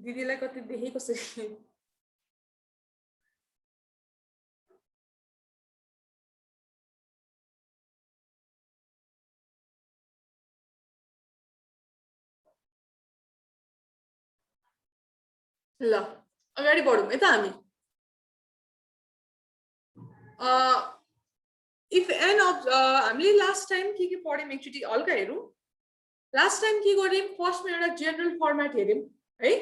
दिदीलाई कति देखे कसरी ल अगाडि बढौँ है त हामी इफ एन अफ हामीले लास्ट टाइम के पढ्यौँ एकचोटि हल्का हेरौँ लास्ट टाइम के गर्यौँ फर्स्टमा एउटा जेनरल फर्मेट हेर्यौँ है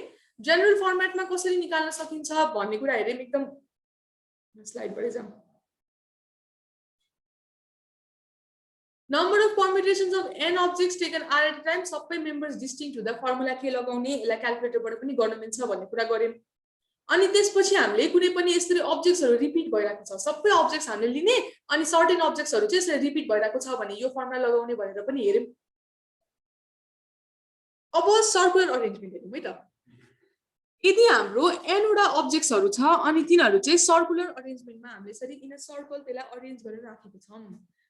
जेनरल फर्मेटमा कसरी निकाल्न सकिन्छ भन्ने कुरा हेर्यौँ एकदम स्लाइडबाटै जाउँ Number of permutations of n objects taken are at a time सबै members distinct हुँदा फर्मुला के लगाउने यसलाई क्याल्कुलेटरबाट पनि गर्न मिल्छ भन्ने कुरा गर्यौँ अनि त्यसपछि हामीले कुनै पनि यसरी अब्जेक्ट्सहरु रिपिट भइरहेको छ सबै अब्जेक्ट्स हामीले लिने अनि सर्टेन अब्जेक्ट्सहरु चाहिँ यसरी रिपिट भइरहेको छ भने यो फर्मुला लगाउने भनेर पनि हेर्यौं अब सर्कुलर अरेन्जमेन्ट हेरौँ है त यदि हाम्रो n वटा अब्जेक्ट्सहरु छ अनि तिनीहरु चाहिँ सर्कुलर अरेन्जमेन्टमा हामीले यसरी इन अ सर्कल त्यसलाई अरेन्ज गरेर राखेको छौं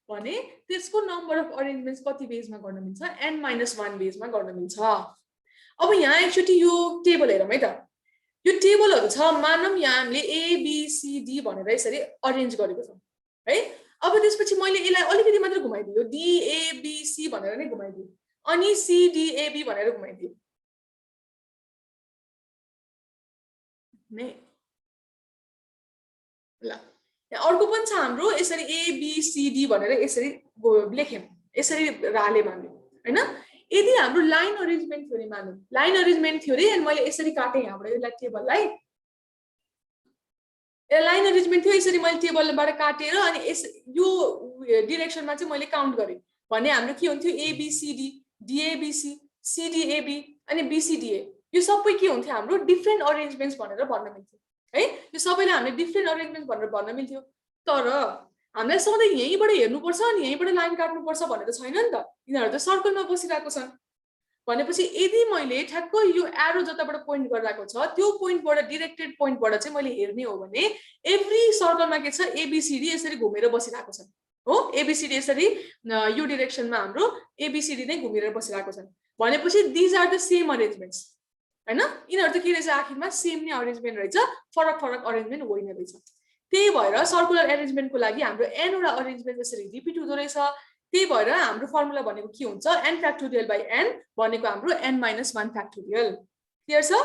भने त्यसको नम्बर अफ अरेन्जमेन्ट्स कति बेजमा गर्न मिल्छ n-1 बेजमा गर्न मिल्छ अब यहाँ एकचोटी यो टेबल हेरौँ है त यो टेबलहरु छ मानौं यहाँ हामीले a b c d भनेर यसरी अरेन्ज गरेको छौं है अब त्यसपछि मैले यसलाई अलिकति मात्र घुमाइदियो d a b c भनेर नै घुमाइदियो अनि c d a b भनेर घुमाइदियो नै ल अर्को पनि छ हाम्रो यसरी a b c d भनेर यसरी लेख्यौं यसरी रालेम हामी हैन यदि हाम्रो लाइन अरेन्जमेन्ट थ्योरी मानौं लाइन अरेन्जमेन्ट थ्योरी अनि मैले यसरी काटे यहाँबाट यो टेबललाई यो लाइन अरेन्जमेन्ट थियो यसरी मैले टेबलबाट काटेर अनि यो डाइरेक्सनमा चाहिँ मैले काउन्ट गरे भने हाम्रो के हुन्थ्यो a b c d d a b c c d a b अनि b c d a यो सबै के हुन्थ्यो हाम्रो डिफरेन्ट अरेन्जमेन्ट्स भनेर भन्न मिल्थ्यो है यो सबैले हामीले डिफरेन्ट अरेन्जमेन्ट भनेर भन्न मिल्थ्यो तर हामीलाई सधैँ यहीँबाट हेर्नुपर्छ अनि यहीँबाट लाइन काट्नुपर्छ भनेर छैन नि त यिनीहरु त सर्कलमा बसिरहेको छन् भनेपछि यदि मैले ठ्याक्क यो एरो जताबाट पोइन्ट गरिरहेको छ त्यो पोइन्टबाट डाइरेक्टेड पोइन्टबाट चाहिँ मैले हेर्ने हो भने एभ्री सर्कलमा के छ एबीसीडी यसरी घुमेर बसिरहेको छ हो एबीसीडी यसरी यो डाइरेक्सनमा हाम्रो एबीसीडी नै घुमेर बसिरहेको छ भनेपछि दिज आर द सेम अरेन्जमेन्ट्स हैन यिनीहरु त के रहेछ आखिरमा सेम नै अरेन्जमेन्ट रहेछ फरक फरक अरेन्जमेन्ट होइन रहेछ त्यही भएर सर्कुलर अरेन्जमेन्टको लागि हाम्रो n वटा अरेन्जमेन्ट यसरी रिपिट हुँदो रहेछ त्यही भएर हाम्रो फर्मुला भनेको के हुन्छ n फ्याक्टोरियल बाइ n भनेको हाम्रो n-1 फ्याक्टोरियल क्लियर छ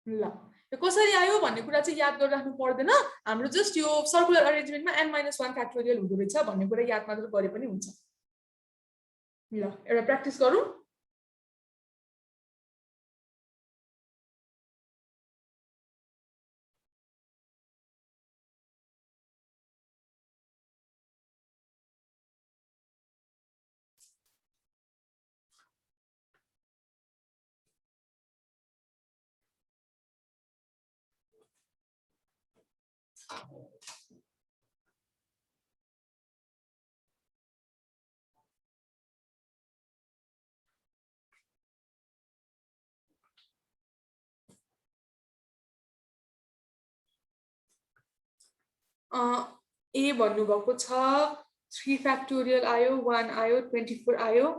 ल यो कसरी आयो भन्ने कुरा चाहिँ याद गरिराख्नु पर्दैन हाम्रो जस्ट यो सर्कुलर अरेन्जमेन्टमा n-1 फ्याक्टोरियल हुँदो रहेछ भन्ने कुरा याद मात्र गरे पनि हुन्छ ल एउटा प्र्याक्टिस गरौँ ए भन्नुभएको छ 3 फ्याक्टोरियल आयो 1 आयो 24 आयो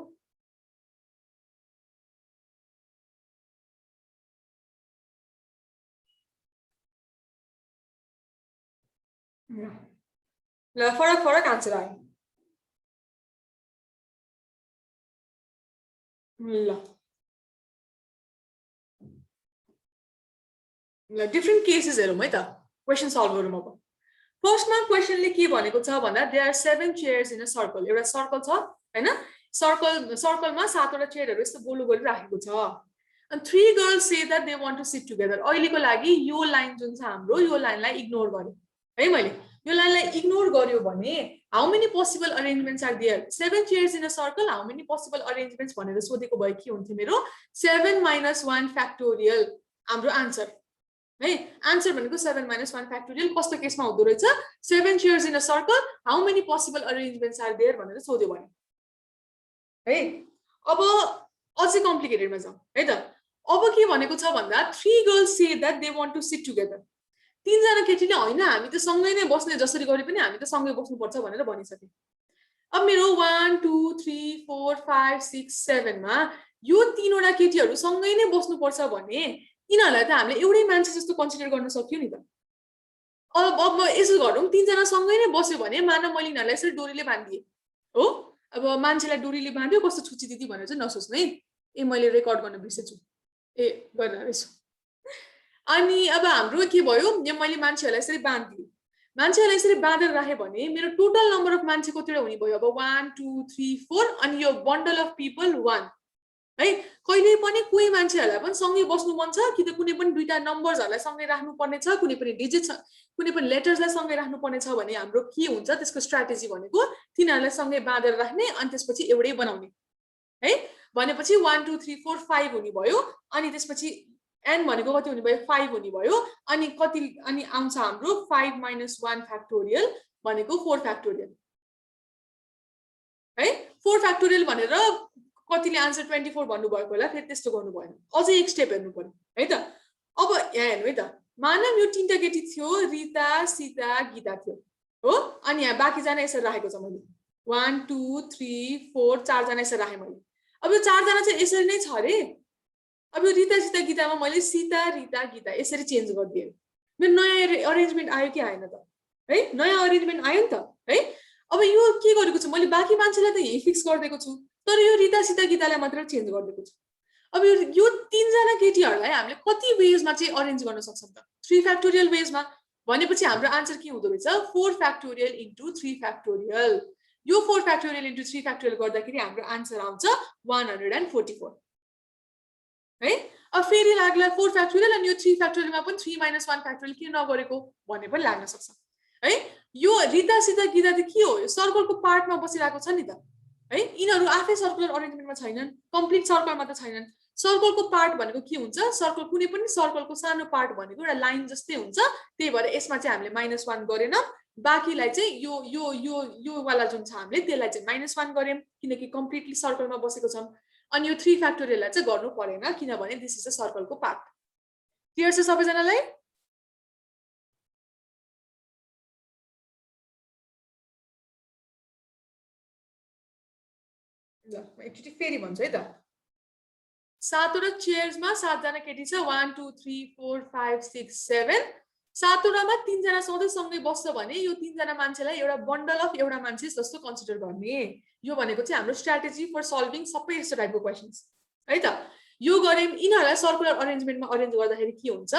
ल फरक फरक आन्सर आयो ल ल डिफरेन्ट केसेस हेरौँ है त क्वेसन सल्भ गरौँ अब फर्स्टमा क्वेसनले के भनेको छ भन्दा there are 7 chairs in a circle एउटा सर्कल छ हैन सर्कलमा 7 वटा चेयरहरु यस्तो गोलो गरी राखेको छ अनि 3 girls say that they want to sit together अहिलेको लागि यो लाइन जुन छ हाम्रो यो लाइनलाई इग्नोर गरे है मैले यो लाइनलाई इग्नोर गर्यो भने how many possible arrangements are there 7 chairs in a circle how many possible arrangements भनेर सोधेको भए के हुन्थ्यो मेरो 7 - 1 फ्याक्टोरियल हाम्रो आन्सर है आन्सर भनेको 7 - 1 फ्याक्टोरियल कस्तो केसमा हुँदो रहेछ 7 chairs in a circle how many possible arrangements are there भनेर सोध्यो भने है अब अझै कम्प्लिकेटेडमा जाउँ है त अब के भनेको छ भन्दा 3 girls say that they want to sit together तीनजना केटीले होइन हामी त सँगै नै बस्ने, जसरी गरे पनि हामी त सँगै बस्नुपर्छ भनेर भनिसके। अब मेरो 1 2 3 4 5 6 7 मा यो तीनवटा केटीहरू सँगै नै बस्नुपर्छ भने यिनीहरूलाई त हामीले एउटै मान्छे जस्तो कन्सिडर गर्न सक्यो नि त। अब यसो गरौँ, तीनजना सँगै नै बस्यो भने मानव मैले यिनीहरूलाई यसरी डोरीले बाँधिदिएँ हो, अब मान्छेलाई डोरीले बाँध्यो कस्तो छुच्ची दिदी भनेर चाहिँ नसोच्नु है। ए मैले रेकर्ड गर्न बिर्सेछु, ए गरेर रहेछु। अनि अब हाम्रो के भयो, मैले मान्छेहरूलाई यसरी बाँधिदिएँ, मान्छेहरूलाई यसरी बाँधेर राखेँ भने मेरो टोटल नम्बर अफ मान्छे कतिवटा हुने भयो, अब 1 2 3 4 अनि यो बन्डल अफ पिपल 1 है। कहिले पनि कोही मान्छेहरूलाई पनि सँगै बस्नु मन छ कि त कुनै पनि दुईटा नम्बर्सहरूलाई सँगै राख्नुपर्ने छ, कुनै पनि डिजिट, कुनै पनि लेटर्सलाई सँगै राख्नुपर्ने छ भने हाम्रो के हुन्छ त्यसको स्ट्राटेजी भनेको तिनीहरूलाई सँगै बाँधेर राख्ने अनि त्यसपछि एउटै बनाउने है। भनेपछि 1 2 3 4 5 हुने भयो, अनि त्यसपछि एन भनेको कति हुने भयो, 5 हुने भयो, अनि कति, अनि आउँछ हाम्रो 5 - 1 फ्याक्टोरियल भनेको 4 फ्याक्टोरियल है। 4 फ्याक्टोरियल भनेर कतिले आन्सर 24 भन्नुभएको होला, फेरि त्यस्तो गर्नु भएन, अझै एक स्टेप हेर्नु पर्यो है त। अब यहाँ हेर्नु है त, मानव यो तीनटा केटी थियो, रिता सीता गीता थियो हो, अनि यहाँ बाँकीजना यसरी राखेको छ मैले 1 2 3 4 चारजना यसरी राखेँ मैले। अब यो चारजना चाहिँ यसरी नै छ अरे। अब यो रिता सीता गीतामा मैले सीता रिता गीता यसरी चेन्ज गरिदिएँ, मेरो नयाँ अरेन्जमेन्ट आयो कि आएन त है, नयाँ अरेन्जमेन्ट आयो नि त है। अब यो के गरेको छु मैले, बाँकी मान्छेलाई त यही फिक्स गरिदिएको छु, तर यो रिता सीता गीतालाई मात्र चेन्ज गरिदिएको छु। अब यो तीनजना केटीहरूलाई हामीले कति वेजमा चाहिँ अरेन्ज गर्न सक्छौँ त, 3 फ्याक्टोरियल वेजमा। भनेपछि हाम्रो आन्सर के हुँदो रहेछ, 4 फ्याक्टोरियल इन्टु 3 फ्याक्टोरियल। यो 4 फ्याक्टोरियल इन्टु 3 फ्याक्टोरियल गर्दाखेरि हाम्रो आन्सर आउँछ 144 है। अब फेरि लाग्ला 4 फ्याक्टोरियल अनि यो 3 फ्याक्टोरियलमा पनि 3 - 1 फ्याक्टोरियल किन नगरेको भन्ने पनि लाग्न सक्छ है। यो रिता सीता गीता त के हो, यो सर्कलको पार्टमा बसिरहेको छ नि त है, यिनीहरू आफै सर्कुलर अरेन्जमेन्टमा छैनन्, कम्प्लिट सर्कलमा त छैनन्। सर्कलको पार्ट भनेको के हुन्छ, सर्कल कुनै पनि सर्कलको सानो पार्ट भनेको एउटा लाइन जस्तै हुन्छ, त्यही भएर यसमा चाहिँ हामीले -1 गरेन, बाँकीलाई चाहिँ यो यो यो यो वाला जुन छ हामीले त्यसलाई चाहिँ -1 गर्यौँ किनकि कम्प्लिटली सर्कलमा बसेको छौँ। अनि यो 3 फ्याक्टोरियललाई चाहिँ गर्नु परेन किनभने दिस इज अ सर्कलको पार्ट। क्लियर छ सबैजनालाई? ल म एकचोटि फेरि भन्छु है त, सातवटा चेयर्समा 7जना केटी छ, 1 2 3 4 5 6 7, सातवटामा तीनजना सधैँ सँगै बस्छ भने यो तीनजना मान्छेलाई एउटा बन्डल अफ एउटा मान्छे जस्तो कन्सिडर गर्ने। यो भनेको चाहिँ हाम्रो स्ट्राटेजी फर सल्भिङ सबै यस्तो टाइपको क्वेसन्स है त। यो गऱ्यौँ, यिनीहरूलाई सर्कुलर अरेन्जमेन्टमा अरेन्ज गर्दाखेरि के हुन्छ,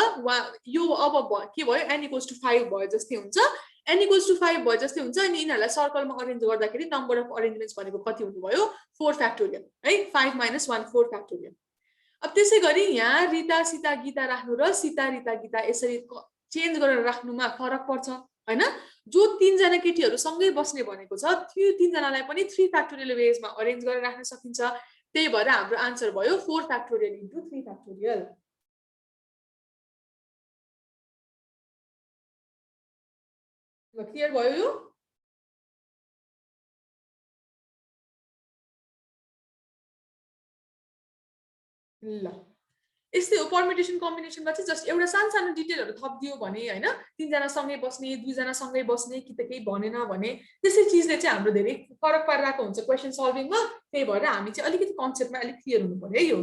यो अब के भयो, n = 5 भयो जस्तै हुन्छ, n = 5 भयो जस्तै हुन्छ, अनि यिनीहरूलाई सर्कलमा अरेन्ज गर्दाखेरि नम्बर अफ अरेन्जमेन्ट्स भनेको कति हुनु भयो, 4 फ्याक्टोरियल है, 5 - 1 4 फ्याक्टोरियल। अब त्यसै गरी यहाँ रिता सीता गीता राख्नु र सीता रिता गीता यसरी चेन्ज गरेर राख्नुमा फरक पर्छ हैन। जो तीनजना केटीहरू सँगै बस्ने भनेको छ त्यो तीनजनालाई पनि 3 फ्याक्टोरियल वेजमा अरेन्ज गरेर राख्न सकिन्छ, त्यही भएर हाम्रो आन्सर भयो 4 फ्याक्टोरियल इन्टु 3 फ्याक्टोरियल। ल क्लियर भयो यो? ल यस्तै हो, पर्मिटेसन कम्बिनेसनमा चाहिँ जस्ट एउटा सानो सानो डिटेलहरू थपिदियो भने हैन, तीनजना सँगै बस्ने, दुईजना सँगै बस्ने कि त केही भनेन भने त्यसै चिजले चाहिँ हाम्रो धेरै फरक पारिरहेको हुन्छ क्वेसन सल्भिङमा, त्यही भएर हामी चाहिँ अलिकति कन्सेप्टमा अलिक क्लियर हुनु पर्यो है यो।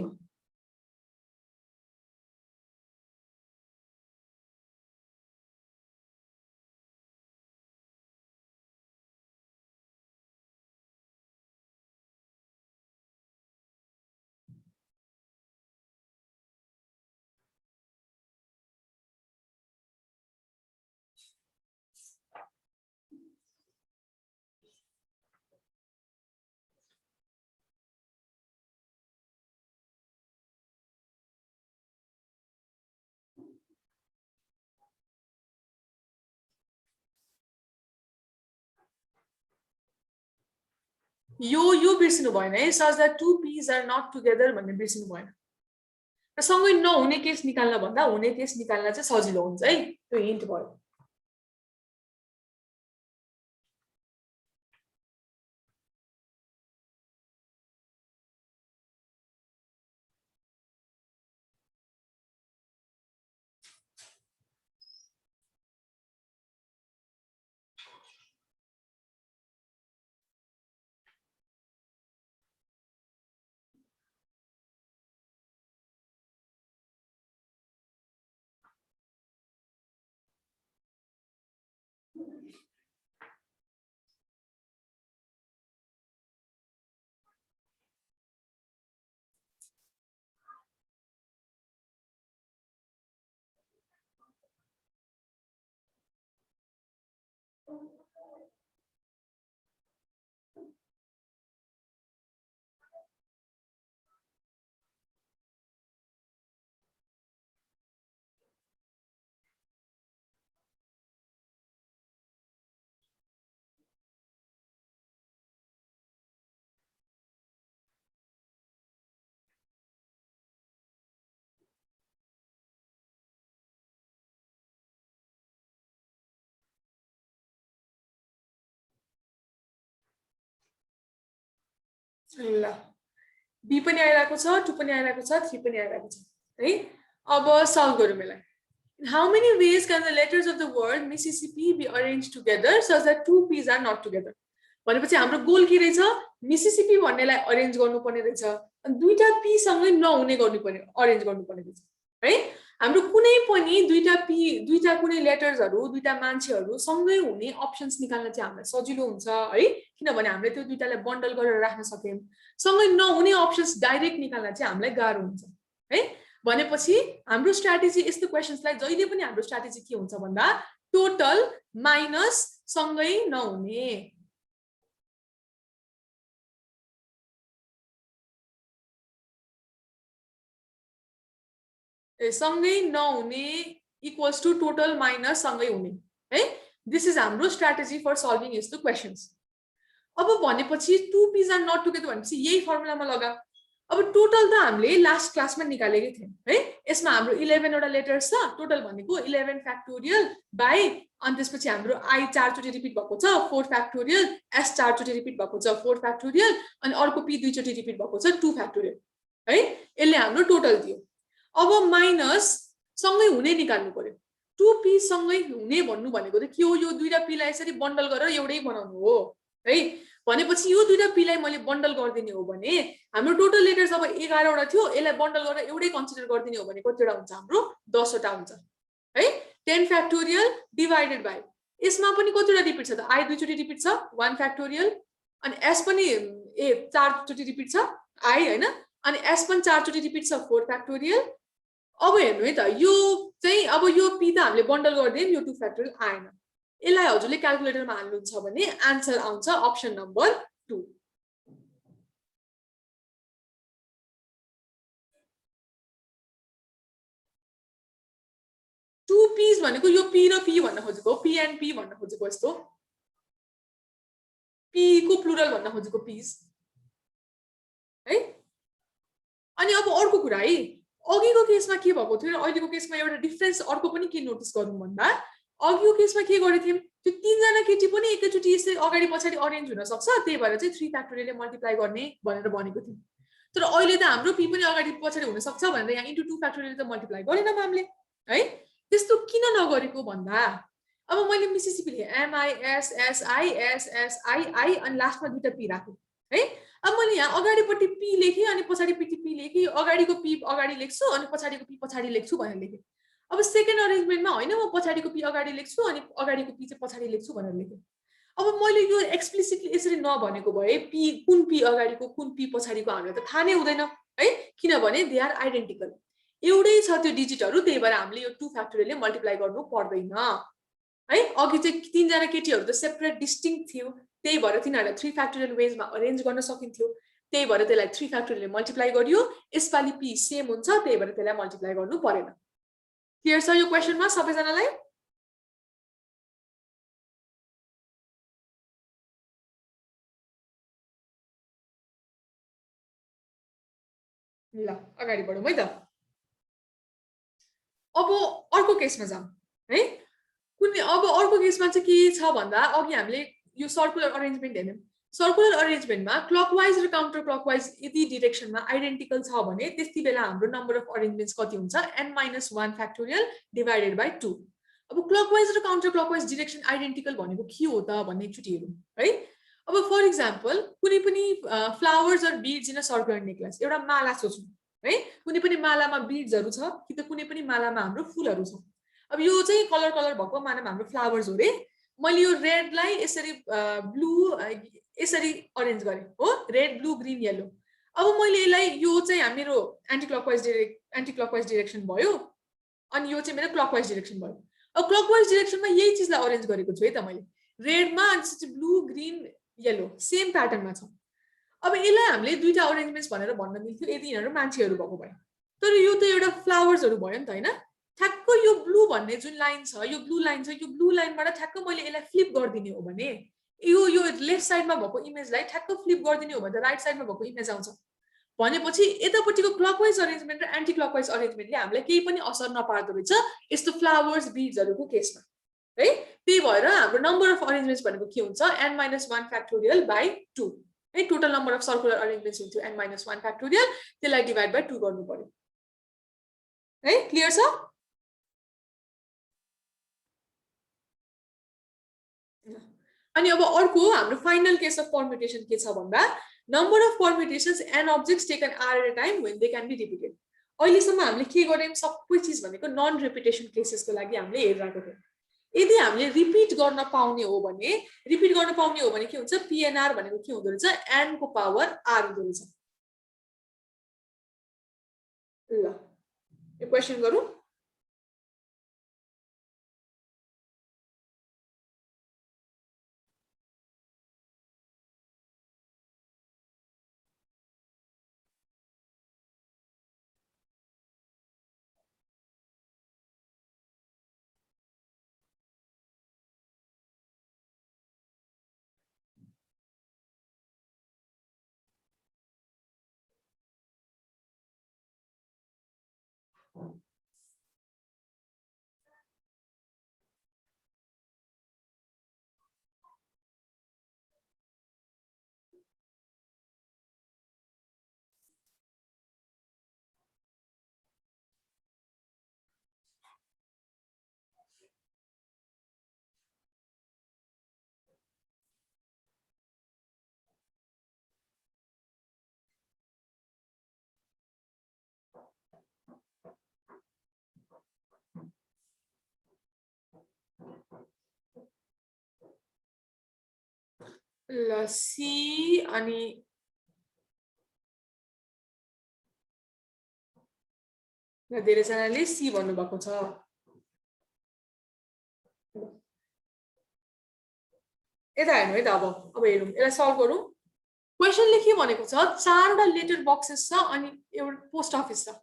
यो बिर्सिनु भएन है, such that two piece are not together भन्ने बिर्सिनु भएन। र सँगै नहुने केस निकाल्न भन्दा हुने केस निकाल्न चाहिँ सजिलो हुन्छ है, त्यो हिन्ट भयो। ल बी पनि आइरहेको छ 2 पनि आइरहेको छ 3 पनि आइरहेको छ है अब सल्भ गरौँ यसलाई How many ways can the letters of the word Mississippi be arranged together such that two P's are not together? भनेपछि हाम्रो गोल के रहेछ मिसिसिपी भन्नेलाई अरेन्ज गर्नुपर्ने रहेछ अनि दुईटा पी सँगै नहुने गर्नुपर्ने अरेन्ज गर्नुपर्ने रहेछ है हाम्रो कुनै पनि दुईटा कुनै लेटर्सहरु दुईटा मान्छेहरु सँगै हुने अप्सन्स निकाल्न चाहिँ हामीलाई सजिलो हुन्छ है किनभने हामीले त्यो दुईटालाई बन्डल गरेर राख्न सक्यौं सँगै नहुने अप्सन्स डाइरेक्ट निकाल्न चाहिँ हामीलाई गाह्रो हुन्छ है भनेपछि हाम्रो स्ट्र्याटेजी यस्तो क्वेशन्सलाई जहिले पनि हाम्रो स्ट्र्याटेजी के हुन्छ भन्दा टोटल माइनस सँगै नहुने सँगै नहुने इक्वल्स टु टोटल माइनस सँगै हुने है दिस इज हाम्रो स्ट्र्याटेजी फर सल्भिङ यस्तो क्वेशन्स अब भनेपछि 2 P's आर नट टुगेदर भनेपछि यही फर्मुलामा लगा अब टोटल त हामीले लास्ट क्लासमा निकालेकै थियौं है यसमा हाम्रो 11 वटा लेटर्स छ टोटल भनेको 11 फ्याक्टोरियल बाइ अनि त्यसपछि हाम्रो i 4 चोटी रिपिट भएको छ 4 फ्याक्टोरियल s 4 चोटी रिपिट भएको छ 4 फ्याक्टोरियल अनि अर्को p 2 चोटी रिपिट भएको छ 2 फ्याक्टोरियल है यसले हाम्रो टोटल दियो अब माइनस सँगै हुने निकाल्नु पर्यो 2 p सँगै हुने भन्नु भनेको त के हो यो दुईटा p लाई यसरी बन्डल गरेर एउटै बनाउनु हो है भनेपछि यो दुईटा p लाई मैले बन्डल गर्दिने हो भने हाम्रो टोटल लेटर्स अब 11 वटा थियो यसलाई बन्डल गरेर एउटै कन्सिडर गर्दिने हो भने कतिवटा हुन्छ हाम्रो 10 वटा हुन्छ है 10 फ्याक्टोरियल डिवाइडेड बाइ यसमा पनि कतिवटा रिपिट छ त i 2 चोटी रिपिट छ 1 फ्याक्टोरियल अनि s पनि 4 चोटी रिपिट छ i हैन अनि s पनि 4 चोटी रिपिट छ 4 फ्याक्टोरियल अब हेर्नु है त यो चाहिँ अब यो p त हामीले बन्डल गर्दियौं यो 2 फ्याक्टोरियल आएन यसलाई हजुरले क्याल्कुलेटरमा हाल्नुहुन्छ भने आन्सर आउँछ अप्सन नम्बर 2 2 P's भनेको यो p र p भन्न खोजेको p and p भन्न खोजेको यस्तो p को प्लुरल भन्न खोजेको p's है अनि अब अर्को कुरा है अघिको केसमा के भएको थियो र अहिलेको केसमा एउटा डिफरेन्स अर्को पनि के नोटिस गरौँ भन्दा अघिको केसमा के गरेथ्यौं त्यो तीनजना केटी पनि एकैचोटी यसरी अगाडि पछाडी अरेन्ज हुन सक्छ त्यही भएर चाहिँ 3 फ्याक्टोरियलले मल्टिप्लाई गर्ने भनेर भनेको थियौं तर अहिले त हाम्रो p पनि अगाडि पछाडी हुन सक्छ भनेर यहाँ इन्टु 2 फ्याक्टोरियल त मल्टिप्लाई गरेनौं हामीले है त्यस्तो किन नगरेको भन्दा अब मैले मिसिसिपी लेखे m i s s i s s i i अनि लास्टमा दुईटा p राखे है अब मैले यहाँ अगाडिपट्टि p लेखे अनि पछाडिपट्टि p लेखे अगाडिको p अगाडि लेख्छु अनि पछाडिको p पछाडि लेख्छु भनेर लेखे अब सेकेन्ड अरेन्जमेन्टमा हैन म पछाडिको p अगाडि लेख्छु अनि अगाडिको p चाहिँ पछाडि लेख्छु भनेर लेखे अब मैले यो एक्सप्लिसिटली यसरी नभनेको भए p कुन p अगाडिको कुन p पछाडिको हामीलाई त थाहा नै हुँदैन है किनभने दे आर आइडेन्टिकल एउटै छ त्यो डिजिटहरु त्यही भएर हामीले यो 2 फ्याक्टोरियलले मल्टिप्लाई गर्नु पर्दैन है अघि चाहिँ तीनजना केटीहरु त सेपरेट डिस्टिंक्ट थियो त्यही भएर तिनीहरुलाई 3 फ्याक्टोरियल वेजमा अरेन्ज गर्न सकिन्थ्यो त्यही भएर त्यसलाई 3 फ्याक्टोरियलले मल्टिप्लाई गरियो यसपालि p सेम हुन्छ त्यही भएर त्यसलाई मल्टिप्लाई गर्नु परेन क्लियर छ यो क्वेशनमा सबैजनालाई ल अगाडि बढौँ है त अब अर्को केसमा जाम है कुनै अब अर्को केसमा चाहिँ के छ भन्दा अघि हामीले यो सर्कुलर अरेन्जमेन्ट हेर्यौं सर्कुलर अरेन्जमेन्टमा क्लकवाइज र काउन्टर क्लकवाइज यदि डाइरेक्सनमा आइडेन्टिकल छ भने त्यतिबेला हाम्रो नम्बर अफ अरेन्जमेन्ट्स कति हुन्छ n-1 फ्याक्टोरियल डिवाइडेड बाइ 2 अब क्लकवाइज र काउन्टर क्लकवाइज डाइरेक्सन आइडेन्टिकल भनेको के हो त भन्ने एकचोटी हेरौँ है अब फर एक्जाम्पल कुनै पनि flowers or beads in a circular necklace एउटा माला सोच्नु है कुनै पनि मालामा बीड्सहरु छ कि त कुनै पनि मालामा हाम्रो फूलहरु छ अब यो चाहिँ कलर कलर भएको मालामा हाम्रो फ्लावर्स हो रे मैले यो रेडलाई यसरी ब्लू यसरी अरेन्ज गरे हो रेड ब्लू ग्रीन येलो अब मैले यसलाई यो चाहिँ मेरो एन्टी क्लकवाइज डाइरेक्सन भयो अनि यो चाहिँ मेरो क्लकवाइज डाइरेक्सन भयो अब क्लकवाइज डाइरेक्सनमा यही चीजलाई अरेन्ज गरेको छु है त मैले रेडमा अनि त्यसपछि ब्लू ग्रीन येलो सेम प्याटर्नमा छ अब यसलाई हामीले दुईटा अरेन्जमेन्ट्स भनेर भन्न मिल्थ्यो यदि यिनीहरु मान्छेहरु भएको भए तर यो त एउटा फ्लावर्सहरु भयो नि त हैन ठ्याक्क यो ब्लू भन्ने जुन लाइन छ यो ब्लू लाइनबाट ठ्याक्क मैले यसलाई फ्लिप गर्दिने हो भने यो लेफ्ट साइडमा भएको इमेजलाई ठ्याक्क फ्लिप गर्दिने हो भने राइट साइडमा भएको इमेज आउँछ भनेपछि यतापट्टिको क्लकवाइज अरेन्जमेन्ट र एन्टी क्लकवाइज अरेन्जमेन्टले हामीलाई केही पनि असर नपार्दो रहेछ यस्तो फ्लावर्स बीड्सहरुको केसमा है त्यही भएर हाम्रो नम्बर अफ अरेन्जमेन्ट्स भनेको के हुन्छ n-1 फ्याक्टोरियल बाइ 2 है टोटल नम्बर अफ सर्कुलर अरेन्जमेन्ट्स हुन्थ्यो n - 1 फ्याक्टोरियल त्यसलाई डिभाइड बाइ 2 गर्नु पर्यो है क्लियर छ अनि अब अर्को हाम्रो फाइनल केस अफ परम्युटेसन के छ भन्दा number of permutations n objects taken r at a time when they can be repeated अहिलेसम्म हामीले के गर्यौँ सबै चिज भनेको नन रिपिटेसन केसेसको लागि हामीले हेरिरहेको थियौँ यदि हामीले रिपिट गर्न पाउने हो भने के हुन्छ पिएनआर भनेको के हुँदो रहेछ n को पावर r हुँदो रहेछ ल यो क्वेशन गरौँ ल सी अनि धेरैजनाले सी भन्नुभएको छ यता हेर्नु है त अब हेरौँ यसलाई सल्भ गरौँ क्वेसनले के भनेको छ 4वटा लेटर बक्सेस छ अनि एउटा पोस्ट अफिस छ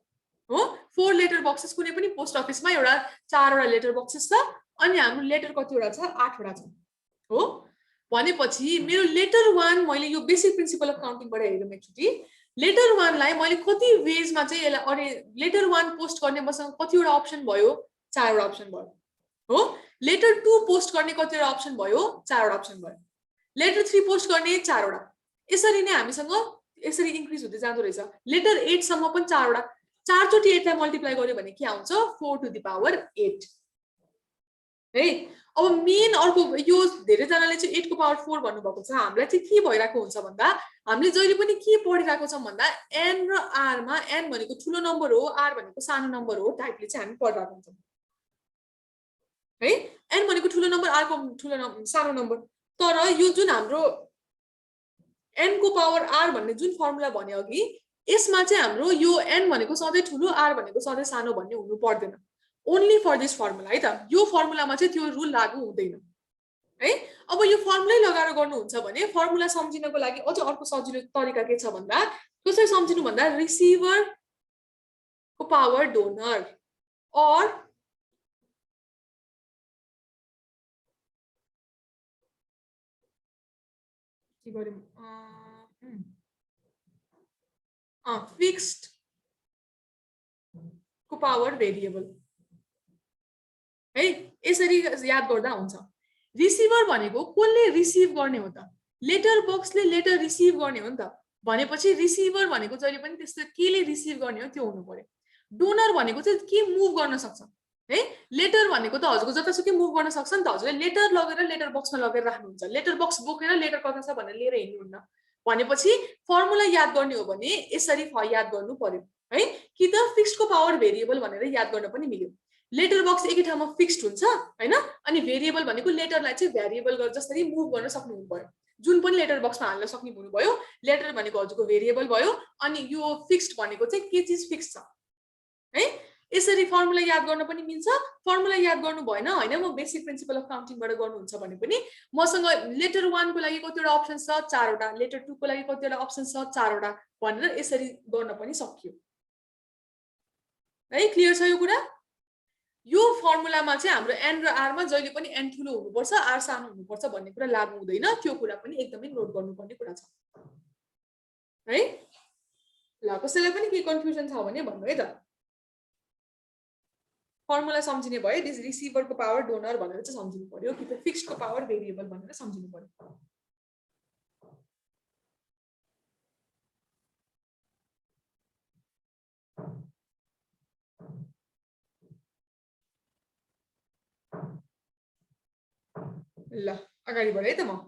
हो 4 लेटर बक्सेस कुनै पनि पोस्ट अफिसमा एउटा 4वटा लेटर बक्सेस छ अनि हाम्रो लेटर कतिवटा छ 8वटा छ हो भनेपछि मेरो लेटर 1 मैले यो बेसिक प्रिन्सिपल अफ काउन्टिङबाट हेरौँ एकचोटि लेटर 1 लाई मैले कति वेजमा चाहिँ यसलाई अरे लेटर 1 पोस्ट गर्ने मसँग कतिवटा अप्सन भयो 4वटा अप्सन भयो हो लेटर 2 पोस्ट गर्ने कतिवटा अप्सन भयो 4वटा अप्सन भयो लेटर 3 पोस्ट गर्ने 4वटा यसरी नै हामीसँग यसरी इन्क्रिज हुँदै जाँदो रहेछ लेटर 8 सम्म पनि 4वटा 4 चोटि 8 लाई मल्टिप्लाई गर्यो भने के आउँछ 4 टु द पावर 8 है अब मेन अर्को यो धेरैजनाले चाहिँ 8 को पावर 4 भन्नुभएको छ हामीलाई चाहिँ के भइरहेको हुन्छ भन्दा हामीले जहिले पनि के पढिरहेको छौँ भन्दा n र r मा n भनेको ठुलो नम्बर हो r भनेको सानो नम्बर हो टाइपले चाहिँ हामी पढिरहेको हुन्छौँ है n भनेको ठुलो नम्बर r को ठुलो सानो नम्बर तर यो जुन हाम्रो n को पावर r भन्ने जुन फर्मुला भने अघि यसमा चाहिँ हाम्रो यो n भनेको सधैँ ठुलो r भनेको सधैँ सानो भन्ने हुनु पर्दैन ओन्ली फर दिस फर्मुला है त यो फर्मुलामा चाहिँ त्यो रुल लागू हुँदैन है अब यो फर्मुलै लगाएर गर्नुहुन्छ भने फर्मुला सम्झिनको लागि अझ अर्को सजिलो तरिका के छ भन्दा कसरी सम्झिनु भन्दा रिसिभर को पावर डोनर और के गर्यौं फिक्स्ड को पावर भेरिएबल है यसरी याद गर्दा हुन्छ रिसिभर भनेको कसले रिसिभ गर्ने हो त लेटर बक्सले लेटर रिसिभ गर्ने हो नि त भनेपछि रिसिभर भनेको जहिले पनि त्यस्तो केले रिसिभ गर्ने हो त्यो हुनु पर्यो डोनर भनेको चाहिँ के मुभ गर्न सक्छ है लेटर भनेको त हजुरको जतासुकै मुभ गर्न सक्छ नि त हजुरले लेटर लगेर लेटर बक्समा लगेर राख्नुहुन्छ लेटर बक्स बोकेर लेटर कता छ भनेर लिएर हिँड्नुहुन्न भनेपछि फर्मुला याद गर्ने हो भने यसरी याद गर्नु पर्यो है कि त फिक्स्डको पावर भेरिएबल भनेर याद गर्न पनि मिल्यो लेटर बक्स एकै ठाउँमा फिक्स्ड हुन्छ हैन अनि भेरिएबल भनेको लेटरलाई चाहिँ भेरिएबल गरेर जसरी मुभ गर्न सक्नु हुनुपर्यो जुन पनि लेटर बक्समा हाल्न सक्ने हुनुभयो लेटर भनेको हजुरको भेरिएबल भयो अनि यो फिक्स्ड भनेको चाहिँ के चीज फिक्स छ है यसरी फर्मुला याद गर्न पनि मिल्छ फर्मुला याद गर्नु भएन हैन म बेसिक प्रिन्सिपल अफ काउन्टिङबाट गर्नुहुन्छ भने पनि मसँग लेटर 1 को लागि कतिवटा अप्सन छ 4 वटा लेटर 2 को लागि कतिवटा अप्सन छ 4 वटा भनेर यसरी गर्न पनि सकियो है क्लियर छ यो कुरा यो फर्मुलामा चाहिँ हाम्रो n र r मा जहिले पनि n ठुलो हुनुपर्छ r सानो हुनुपर्छ भन्ने कुरा लागू हुँदैन त्यो कुरा पनि एकदमै नोट गर्नुपर्ने कुरा छ है ल कसैलाई पनि के कन्फ्युजन छ भने भन्नु है त फर्मुला सम्झिने भयो रिसिभरको पावर डोनर भनेर चाहिँ सम्झिनु पर्यो कि त फिक्स्डको पावर भेरिएबल भनेर सम्झिनु पर्यो ल अगाडि बढे है त म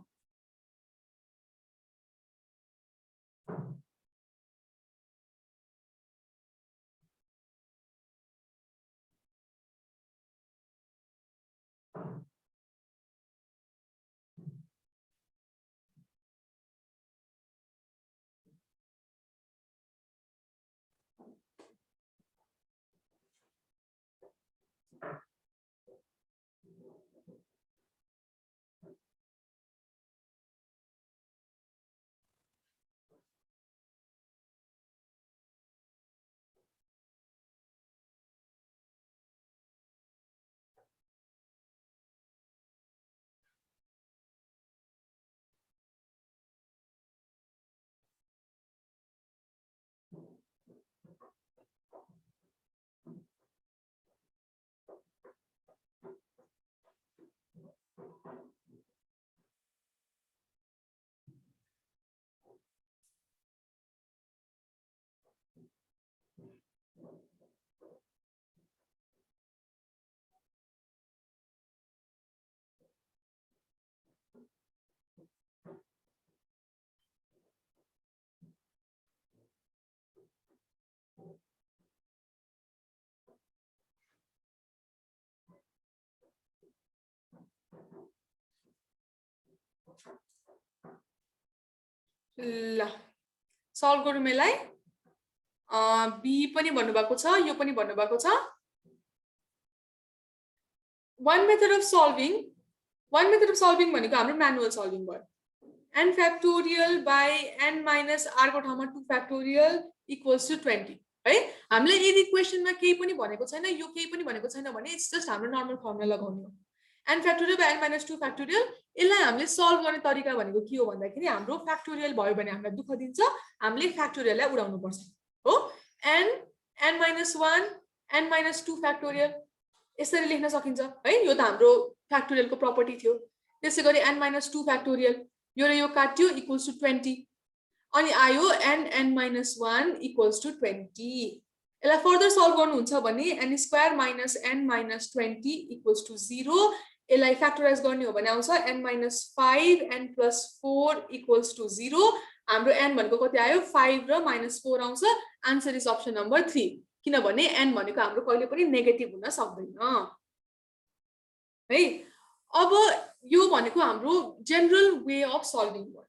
ल सल्भ गरौँ यसलाई बी पनि भन्नुभएको छ यो पनि भन्नुभएको छ one method of solving भनेको हाम्रो म्यानुअल सल्भिङ भयो n factorial by n minus r को ठाउँमा 2 factorial equals to 20 है हामीले यदि क्वेशनमा केही पनि भनेको छैन यो केही पनि भनेको छैन भने इट्स जस्ट हाम्रो नर्मल फर्मुला लगाउने हो n factorial by n minus 2 factorial यसलाई हामीले सल्भ गर्ने तरिका भनेको के हो भन्दाखेरि हाम्रो फ्याक्टोरियल भयो भने हामीलाई दुःख दिन्छ हामीले फ्याक्टोरियललाई उडाउनु पर्छ हो n minus 1 n minus 2 factorial यसरी लेख्न सकिन्छ है यो त हाम्रो फ्याक्टोरियलको प्रपर्टी थियो त्यसैगरी n minus 2 factorial यो र यो काट्यो इक्वल्स टु 20 अनि आयो n minus 1 equals to 20 यसलाई फर्दर सल्भ गर्नुहुन्छ भने n square minus n minus 20 equals to 0 यसलाई फ्याक्टराइज गर्ने हो भने आउँछ n minus 5 n plus 4 equals to 0 हाम्रो n भनेको कति आयो 5 र minus 4 आउँछ आन्सर इज अप्सन नम्बर 3 किनभने n भनेको हाम्रो कहिले पनि नेगेटिभ हुन सक्दैन है अब यो भनेको हाम्रो जनरल वे अफ सल्भिङ हो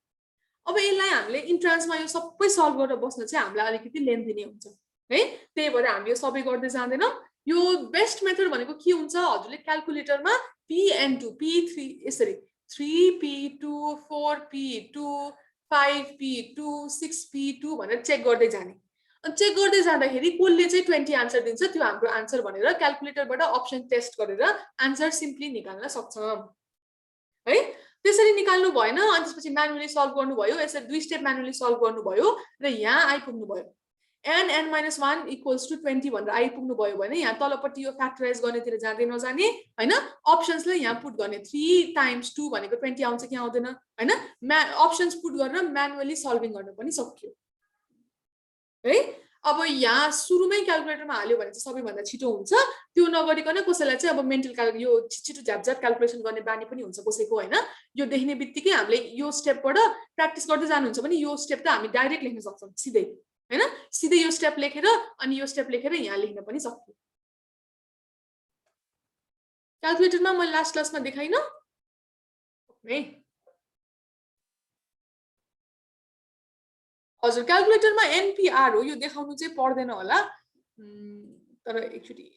अब यसलाई हामीले इन्ट्रान्समा यो सबै सल्भ गरेर बस्न चाहिँ हामीलाई अलिकति लेन्थी नै हुन्छ है त्यही भएर हामी यो सबै गर्दै जाँदैनौँ यो बेस्ट मेथड भनेको के हुन्छ हजुरले क्याल्कुलेटरमा pn2 p3 यसरी 3p2 4p2 5p2 6p2 भनेर चेक गर्दै जाने अनि चेक गर्दै जाँदाखेरि कसले चाहिँ 20 आन्सर दिन्छ त्यो हाम्रो आन्सर भनेर क्याल्कुलेटरबाट अप्सन टेस्ट गरेर आन्सर सिम्पली निकाल्न सक्छौं है त्यसरी निकाल्नु भएन अनि त्यसपछि म्यानुअली सल्भ गर्नुभयो यसरी दुई स्टेप म्यानुअली सल्भ गर्नुभयो र यहाँ आइपुग्नु भयो n minus 1 equals to 20 भनेर आइपुग्नु भयो भने यहाँ तलपट्टि यो फ्याक्टराइज गर्नेतिर जाँदै नजाने हैन अप्सन्सलाई यहाँ पुट गर्ने 3 times 2 भनेको 20 आउँछ कि आउँदैन हैन अप्सन्स पुट गरेर म्यानुअली सल्भिङ गर्न पनि सकियो है अब यहाँ सुरुमै क्याल्कुलेटरमा हाल्यो भने चाहिँ सबैभन्दा छिटो हुन्छ त्यो नगरिकन कसैलाई चाहिँ अब मेन्टल यो छिटो झ्यापझ्याप क्याल्कुलेसन गर्ने बानी पनि हुन्छ कसैको हैन यो देख्ने बित्तिकै हामीले यो स्टेपबाट प्र्याक्टिस गर्दै जानुहुन्छ भने यो स्टेप त हामी डाइरेक्ट लेख्न सक्छौं सिधै हैन सिधै यो स्टेप लेखेर अनि यो स्टेप लेखेर यहाँ लेख्न पनि सक्छौं क्याल्कुलेटरमा म लास्टमा देखाइन है हजुर क्याल्कुलेटरमा एनपीआर हो यो देखाउनु चाहिँ पर्दैन होला तर एक्चुअली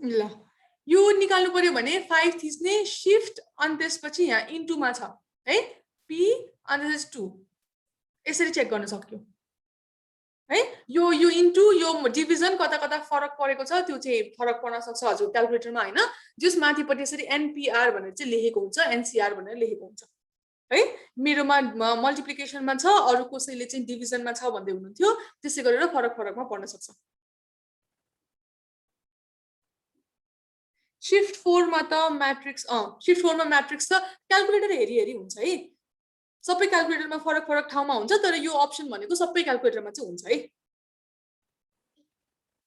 ल यो निकाल्नु पर्यो भने 5 थिच्ने शिफ्ट अनि त्यसपछि यहाँ इन्टुमा छ है p अनि त्यसपछि 2 यसरी चेक गर्न सक्यो है यो इन्टु यो डिभिजन कता कता फरक परेको छ त्यो चाहिँ फरक पर्न सक्छ हजुर क्याल्कुलेटरमा हैन जस माथिपट्टि यसरी एनपीआर भनेर चाहिँ लेखेको हुन्छ एनसीआर भनेर लेखेको हुन्छ है मेरोमा मल्टिप्लिकेसनमा छ अरु कसैले चाहिँ डिभिजनमा छ भन्दै हुनुहुन्थ्यो त्यसै गरेर फरक फरकमा पर्न सक्छ शिफ्ट 4 मा त म्याट्रिक्स शिफ्ट 4 मा म्याट्रिक्स त क्याल्कुलेटर हेरी हेरी हुन्छ है सबै क्याल्कुलेटरमा फरक फरक ठाउँमा हुन्छ तर यो अप्सन भनेको सबै क्याल्कुलेटरमा चाहिँ हुन्छ है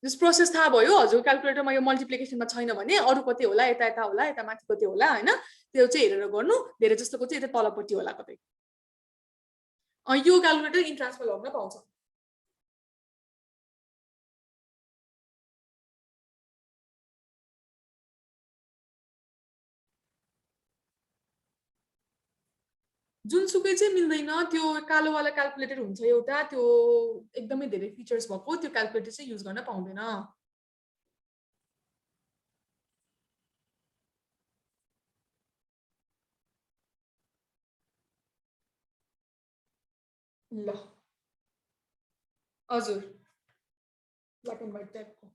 जस प्रोसेस थाहा भयो हजुर क्याल्कुलेटरमा यो मल्टिप्लिकेसनमा छैन भने अरु कतै होला यता यता होला यता माथि कतै होला हैन त्यो चाहिँ हेरेर गर्नु धेरै जस्तोको चाहिँ यता तलपट्टि होला कतै यो क्याल्कुलेटर इन्ट्रान्समा लग्न पाउँछ जुनसुकै चाहिँ मिल्दैन त्यो कालोवाला क्याल्कुलेटर हुन्छ एउटा त्यो एकदमै धेरै फिचर्स भएको त्यो क्याल्कुलेटर चाहिँ युज गर्न पाउँदैन ल हजुर ब्ल्याक एन्ड व्हाइट टाइपको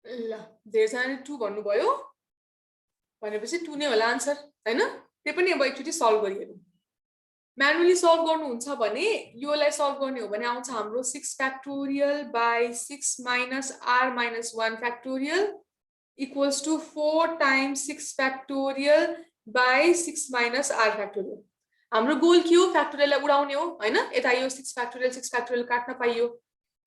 ल धेरैजनाले 2 भन्नुभयो भनेपछि 2 नै होला आन्सर हैन त्यो पनि अब एकचोटी सल्भ गरिहेरौँ म्यानुअली सल्भ गर्नुहुन्छ भने योलाई सल्भ गर्ने हो भने आउँछ हाम्रो 6 factorial by 6 minus r minus 1 factorial equals to 4 times 6 factorial by 6 minus r factorial हाम्रो गोल के हो फ्याक्टोरियललाई उडाउने हो हैन यता यो 6 फ्याक्टोरियल काट्न पाइयो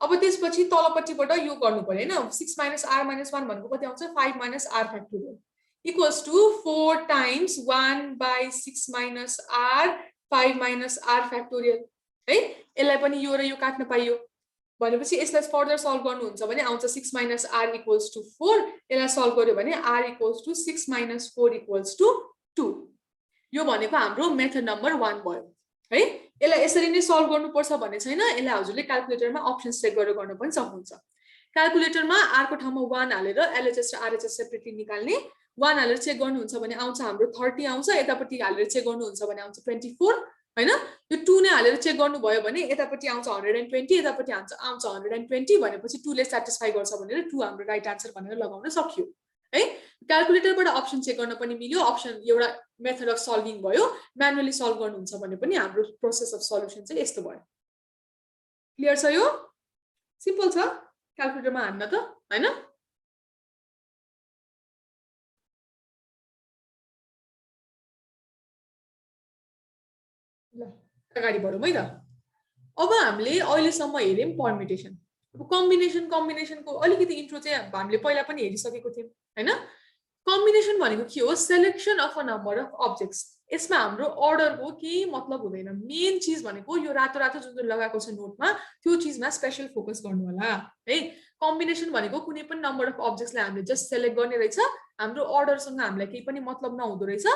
अब त्यसपछि तलपट्टिबाट यो गर्नु पर्यो हैन 6 माइनस r माइनस 1 भनेको कति आउँछ 5 minus r factorial equals to 4 times 1 by 6 minus r 5 minus r factorial है यसलाई पनि यो र यो काट्न पाइयो भनेपछि यसलाई फर्दर सल्भ गर्नुहुन्छ भने आउँछ 6 माइनस r इक्वल्स टु 4 यसलाई सल्भ गर्यो भने r equals to 6 minus 4 equals to 2 यो भनेको हाम्रो मेथड नम्बर 1 भयो है यसलाई यसरी नै सल्भ गर्नुपर्छ भन्ने छैन यसलाई हजुरले क्याल्कुलेटरमा अप्सन्स चेक गरेर गर्न पनि सक्नुहुन्छ क्याल्कुलेटरमा r को ठाउँमा 1 हालेर LHS र RHS सेपरेटली निकाल्ने 1 हालेर चेक गर्नुहुन्छ भने आउँछ हाम्रो 30 आउँछ यतापट्टि हालेर चेक गर्नुहुन्छ भने आउँछ 24 हैन यो 2 नै हालेर चेक गर्नुभयो भने यतापट्टि आउँछ 120 यतापट्टि आउँछ 120 भनेपछि 2 ले स्याटिस्फाई गर्छ भनेर 2 हाम्रो राइट आन्सर भनेर लगाउन सकियो है क्याल्कुलेटरबाट अप्सन चेक गर्न पनि मिल्यो अप्सन एउटा मेथड अफ सल्भिङ भयो म्यानुअली सल्भ गर्नुहुन्छ भने पनि हाम्रो प्रोसेस अफ सल्युसन चाहिँ यस्तो भयो क्लियर छ यो सिम्पल छ क्याल्कुलेटरमा हान्न त हैन ल अगाडि बढौँ है त अब हामीले अहिलेसम्म हेर्यौं परम्युटेसन अब कम्बिनेसनको अलिकति इन्ट्रो चाहिँ हामीले पहिला पनि हेरिसकेको थियौं हैन कम्बिनेसन भनेको के हो selection of a number of objects यसमा हाम्रो अर्डरको केही मतलब हुँदैन मेन चीज भनेको यो रातो रातो जुन लगाएको छ नोटमा त्यो चीजमा स्पेशल फोकस गर्नु होला है कम्बिनेसन भनेको कुनै पनि नम्बर अफ अब्जेक्ट्सलाई हामीले जस्ट सेलेक्ट गर्ने रहेछ हाम्रो अर्डरसँग हामीलाई केही पनि मतलब नहुँदो रहेछ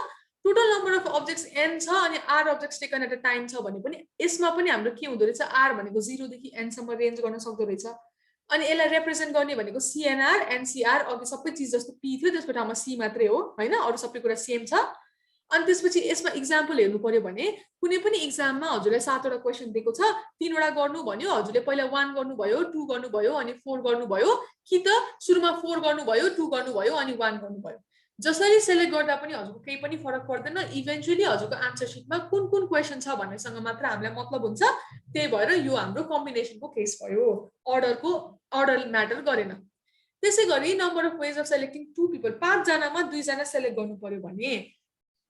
total number of objects n छ अनि r objects taken at a time छ भने पनि यसमा पनि हाम्रो के हुँदो रहेछ r भनेको 0 देखि n सम्म रेन्ज गर्न सक्दो रहेछ अनि यसलाई रिप्रेजेन्ट गर्ने भनेको CNR NCR अघि सबै चीज जस्तो p थियो त्यसको ठाउँमा c मात्रै हो हैन अरु सबै कुरा सेम छ अनि त्यसपछि यसमा इक्जाम्पल हेर्नु पर्यो भने कुनै पनि इक्जाममा हजुरलाई 7 वटा क्वेसन दिएको छ, 3 वटा गर्नु भन्यो, हजुरले पहिला 1 गर्नुभयो, 2 गर्नुभयो अनि 4 गर्नुभयो, कि त सुरुमा 4 गर्नुभयो, 2 गर्नुभयो अनि 1 गर्नुभयो। जसरी सेलेक्ट गर्दा पनि हजुरको केही पनि फरक पर्दैन। इभेन्चुअली हजुरको आन्सर सिटमा कुन कुन क्वेसन छ भन्नेसँग मात्र हामीलाई मतलब हुन्छ। त्यही भएर यो हाम्रो कम्बिनेसनको केस भयो, अर्डर म्याटर गरेन। त्यसै गरी number of wage of selecting 2 people, 5 जनामा 2 जना सेलेक्ट गर्नु पर्यो भने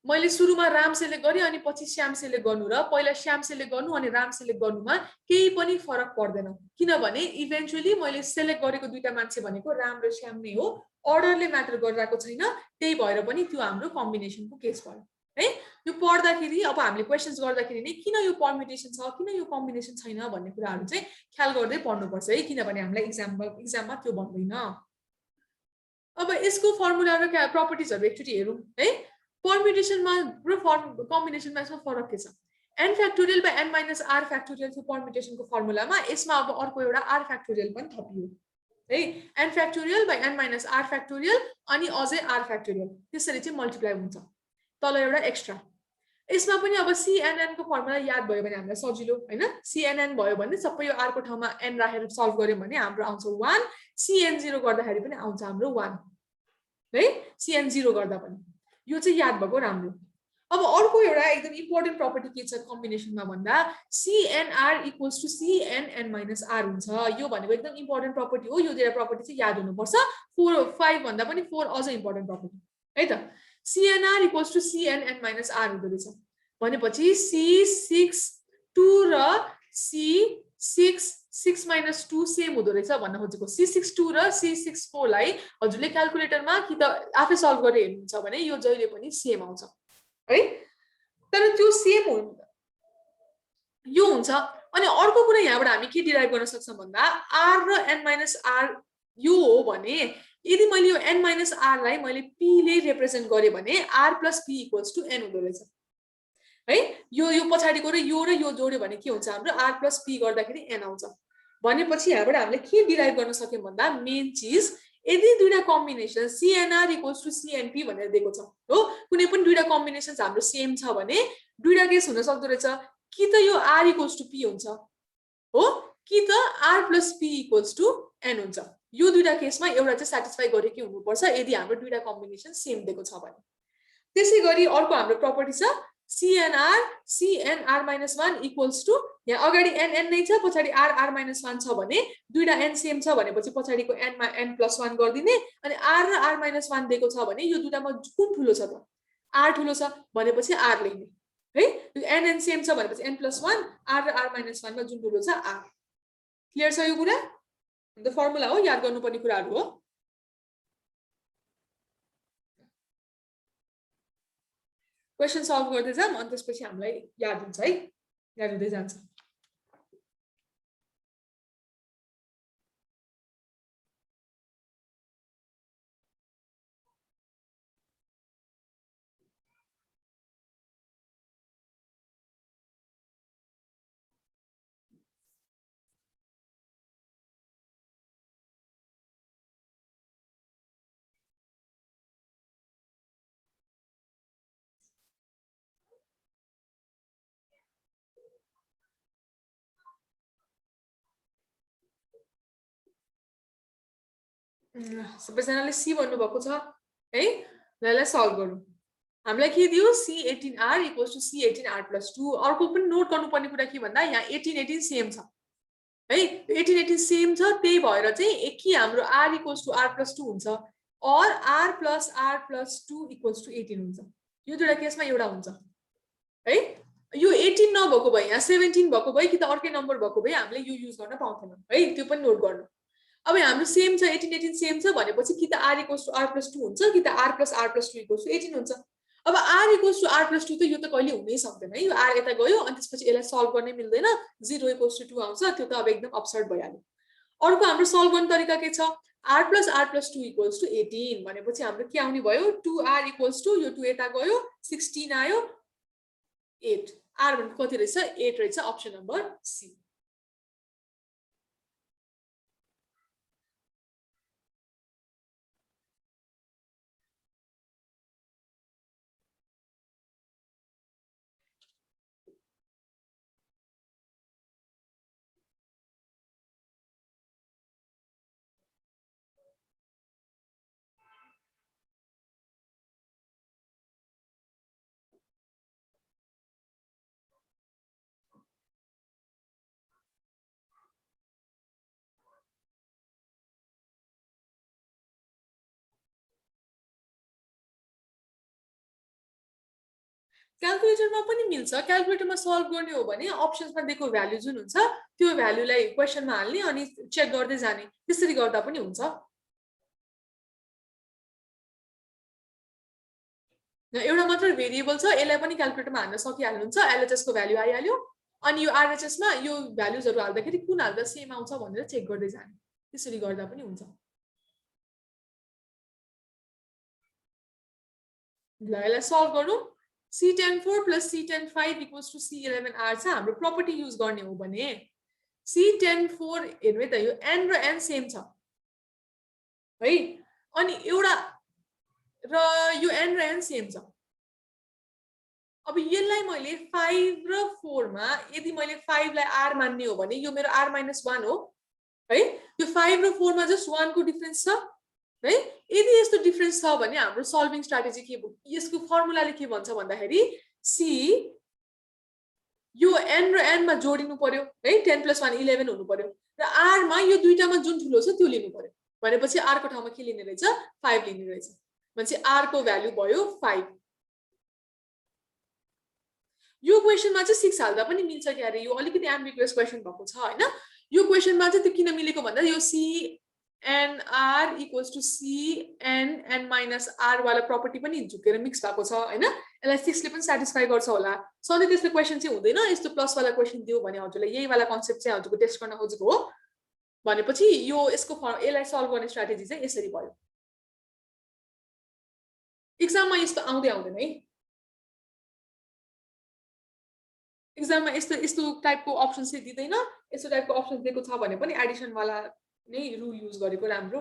मैले सुरुमा राम सेलेक्ट गरेँ अनि पछि श्याम सेलेक्ट गर्नु र पहिला श्याम सेलेक्ट गर्नु अनि राम सेलेक्ट गर्नुमा केही पनि फरक पर्दैन, किनभने इभेन्चुअली मैले सेलेक्ट गरेको दुईटा मान्छे भनेको राम र श्याम नै हो, अर्डरले म्याटर गरिरहेको छैन। त्यही भएर पनि त्यो हाम्रो कम्बिनेसनको केस भयो है। यो पढ्दाखेरि अब हामीले क्वेसन्स गर्दाखेरि नै किन यो पर्मिटेसन छ, किन यो कम्बिनेसन छैन भन्ने कुराहरू चाहिँ ख्याल गर्दै पढ्नुपर्छ है, किनभने हामीलाई इक्जाममा त्यो भन्दैन। अब यसको फर्मुला र प्रपर्टिजहरू एकचोटि हेरौँ है। पर्मिटेसनमा र कम्बिनेसनमा यसमा फरक के छ? n factorial by n minus r factorial थियो पर्मिटेसनको फर्मुलामा, यसमा अब अर्को एउटा r फ्याक्टोरियल पनि थपियो है। n factorial by n minus r factorial अनि अझै r फ्याक्टोरियल, त्यसरी चाहिँ मल्टिप्लाई हुन्छ, तल एउटा एक्स्ट्रा। यसमा पनि अब CNN को फर्मुला याद भयो भने हामीलाई सजिलो हैन। CNN भयो भने सबै यो r को ठाउँमा n राखेर सल्भ गर्यौं भने हाम्रो आउँछ 1, CN0 गर्दाखेरि पनि आउँछ हाम्रो 1 है। CN0 गर्दा पनि यो चाहिँ याद भएको राम्रो। अब अर्को एउटा एकदम इम्पोर्टेन्ट प्रपर्टी के छ कम्बिनेसनमा भन्दा, CNR equals to CNN minus R हुन्छ। यो भनेको एकदम इम्पोर्टेन्ट प्रपर्टी हो। यो दुईटा प्रपर्टी चाहिँ याद हुनुपर्छ। 4 5 भन्दा पनि 4 अझ इम्पोर्टेन्ट प्रपर्टी है त। CNR equals to CNN minus R हुँदो रहेछ भनेपछि C6 2 र C6 6 माइनस 2 सेम हुँदो रहेछ भन्न खोजेको। C6 2 र C6 4 लाई हजुरले क्याल्कुलेटरमा कि त आफै सल्भ गरेर हेर्नुहुन्छ भने यो जहिले पनि सेम आउँछ है। तर त्यो सेम यो हुन्छ। अनि अर्को कुरा यहाँबाट हामी के डिराइभ गर्न सक्छौं भन्दा r र n माइनस r यो हो भने यदि मैले यो n माइनस r लाई मैले p ले रिप्रेजेन्ट गरे भने r plus p equals to n हुँदो रहेछ है। यो पछाडीको र यो जोड्यो भने के हुन्छ हाम्रो r प्लस p गर्दाखेरि n आउँछ भनेपछि यहाँबाट हामीले के डिराइभ गर्न सक्यौं भन्दा मेन चीज यदि दुईटा combination CNR equals to CNP भनेर दिएको छ हो, कुनै पनि दुईटा कम्बिनेसन्स हाम्रो सेम छ भने दुईटा केस हुन सक्दो रहेछ, कि त यो r इक्वल्स टु p हुन्छ हो, कि त r plus p equals to n हुन्छ। यो दुईटा केसमा एउटा चाहिँ स्याटिस्फाई गरेकै हुनुपर्छ यदि हाम्रो दुईटा कम्बिनेसन सेम दिएको छ भने। त्यसै गरी अर्को हाम्रो प्रपर्टी छ CNR माइनस 1 इक्वल्स टु, यहाँ अगाडि n नै छ पछाडि r माइनस 1 छ भने दुईटा n सेम छ भनेपछि पछाडिको n प्लस 1 गरिदिने, अनि r र r माइनस 1 दिएको छ भने यो दुईटामा कुन ठुलो छ त, r ठुलो छ भनेपछि r लेख्ने है। n सेम छ भनेपछि n प्लस 1, r र r माइनस 1 मा जुन ठुलो छ r। क्लियर छ यो कुरा? त्यो फर्मुला हो, याद गर्नुपर्ने कुराहरू हो। क्वेसन सल्भ गर्दै जाम अनि त्यसपछि हामीलाई याद हुन्छ है, याद हुँदै जान्छ। सबैजनाले सी भन्नुभएको छ है। ल यसलाई सल्भ गरौँ। हामीलाई के दियो C18R equals to C18R plus 2। अर्को पनि नोट गर्नुपर्ने कुरा के भन्दा यहाँ 18 सेम छ है। 18 सेम छ, त्यही भएर चाहिँ कि हाम्रो R equals to R plus 2 हुन्छ और R प्लस 2 इक्वल्स टु 18 हुन्छ। यो दुईटा केसमा एउटा हुन्छ है। यो 18 नभएको भए यहाँ 17 भएको भए कि त अर्कै नम्बर भएको भए हामीले यो युज गर्न पाउँथेनौँ है, त्यो पनि नोट गर्नु। अब हाम्रो सेम छ 18 सेम छ भनेपछि कि त r equals to r plus 2 हुन्छ कि त r प्लस 2 इक्वल्स टु 18 हुन्छ। अब r equals to r plus 2 त यो त कहिले हुनै सक्दैन है, यो r यता गयो अनि त्यसपछि यसलाई सल्भ गर्नै मिल्दैन, 0 इक्वल्स टु 2 आउँछ, त्यो त अब एकदम अब्सर्ड भइहाल्यो। अर्को हाम्रो सल्भ गर्ने तरिका के छ, r प्लस 2 इक्वल्स टु 18 भनेपछि हाम्रो के आउने भयो 2r इक्वल्स टु यो 2 यता गयो 16 आयो 8, r भनेको कति रहेछ 8 रहेछ, अप्सन नम्बर सी। क्याल्कुलेटरमा पनि मिल्छ क्याल्कुलेटरमा सल्भ गर्ने हो भने अप्सन्समा दिएको भ्यालु जुन हुन्छ त्यो भ्यालुलाई क्वेसनमा हाल्ने अनि चेक गर्दै जाने त्यसरी गर्दा पनि हुन्छ एउटा मात्र भेरिएबल छ यसलाई पनि क्याल्कुलेटरमा हाल्न सकिहाल्नुहुन्छ एलएचएस को भ्यालु आइहाल्यो अनि यो आरएचएस मा यो भ्यालुजहरु हाल्दाखेरि कुन हाल्दा सेम आउँछ भनेर चेक गर्दै जाने त्यसरी गर्दा पनि हुन्छ ल यसलाई सल्भ गरौँ C104 plus C105 equals to C11R छ हाम्रो प्रपर्टी युज गर्ने हो भने C104 हेर्नु है त यो n र n सेम छ है अनि एउटा र यो n र n सेम छ अब यसलाई मैले 5 र 4 मा यदि मैले 5 लाई r मान्ने हो भने यो मेरो r-1 हो है यो 5 र 4 मा जस्ट 1 को डिफरेन्स छ है यदि यस्तो डिफरेन्स छ भने हाम्रो सल्भिङ स्ट्र्याटेजी के हो यसको फर्मुलाले के भन्छ भन्दाखेरि c यो n र n मा जोडिनु पर्यो है 10 + 1 11 हुनु पर्यो र r मा यो दुईटामा जुन ठुलो छ त्यो लिनु पर्यो भनेपछि r को ठाउँमा के लिने रहेछ 5 लिने रहेछ भनेपछि r को भ्यालु भयो 5 यो क्वेशनमा चाहिँ 6 हाल्दा पनि मिल्छ के अरे यो अलिकति एम्बिगुअस क्वेशन भएको छ हैन यो क्वेशनमा चाहिँ त्यो किन मिलेको भन्दा यो c n r equals to c n n minus r वाला प्रपर्टी पनि झुकेर मिक्स भएको छ हैन यसलाई 6 ले पनि स्याटिस्फाई गर्छ होला सधैँ त्यस्तो क्वेशन चाहिँ हुँदैन यस्तो प्लस वाला क्वेशन दियो भने हजुरले यही वाला कन्सेप्ट चाहिँ हजुरको टेस्ट गर्न खोजेको हो भनेपछि यो यसको यसलाई सल्भ गर्ने स्ट्र्याटेजी चाहिँ यसरी भयो एक्जाममा यस्तो आउँदै आउँदैन है एक्जाममा यस्तो टाइपको अप्सन चाहिँ दिदैन यस्तो टाइपको अप्सन दिएको छ भने पनि एडिसन वाला नै रुल युज गरेको राम्रो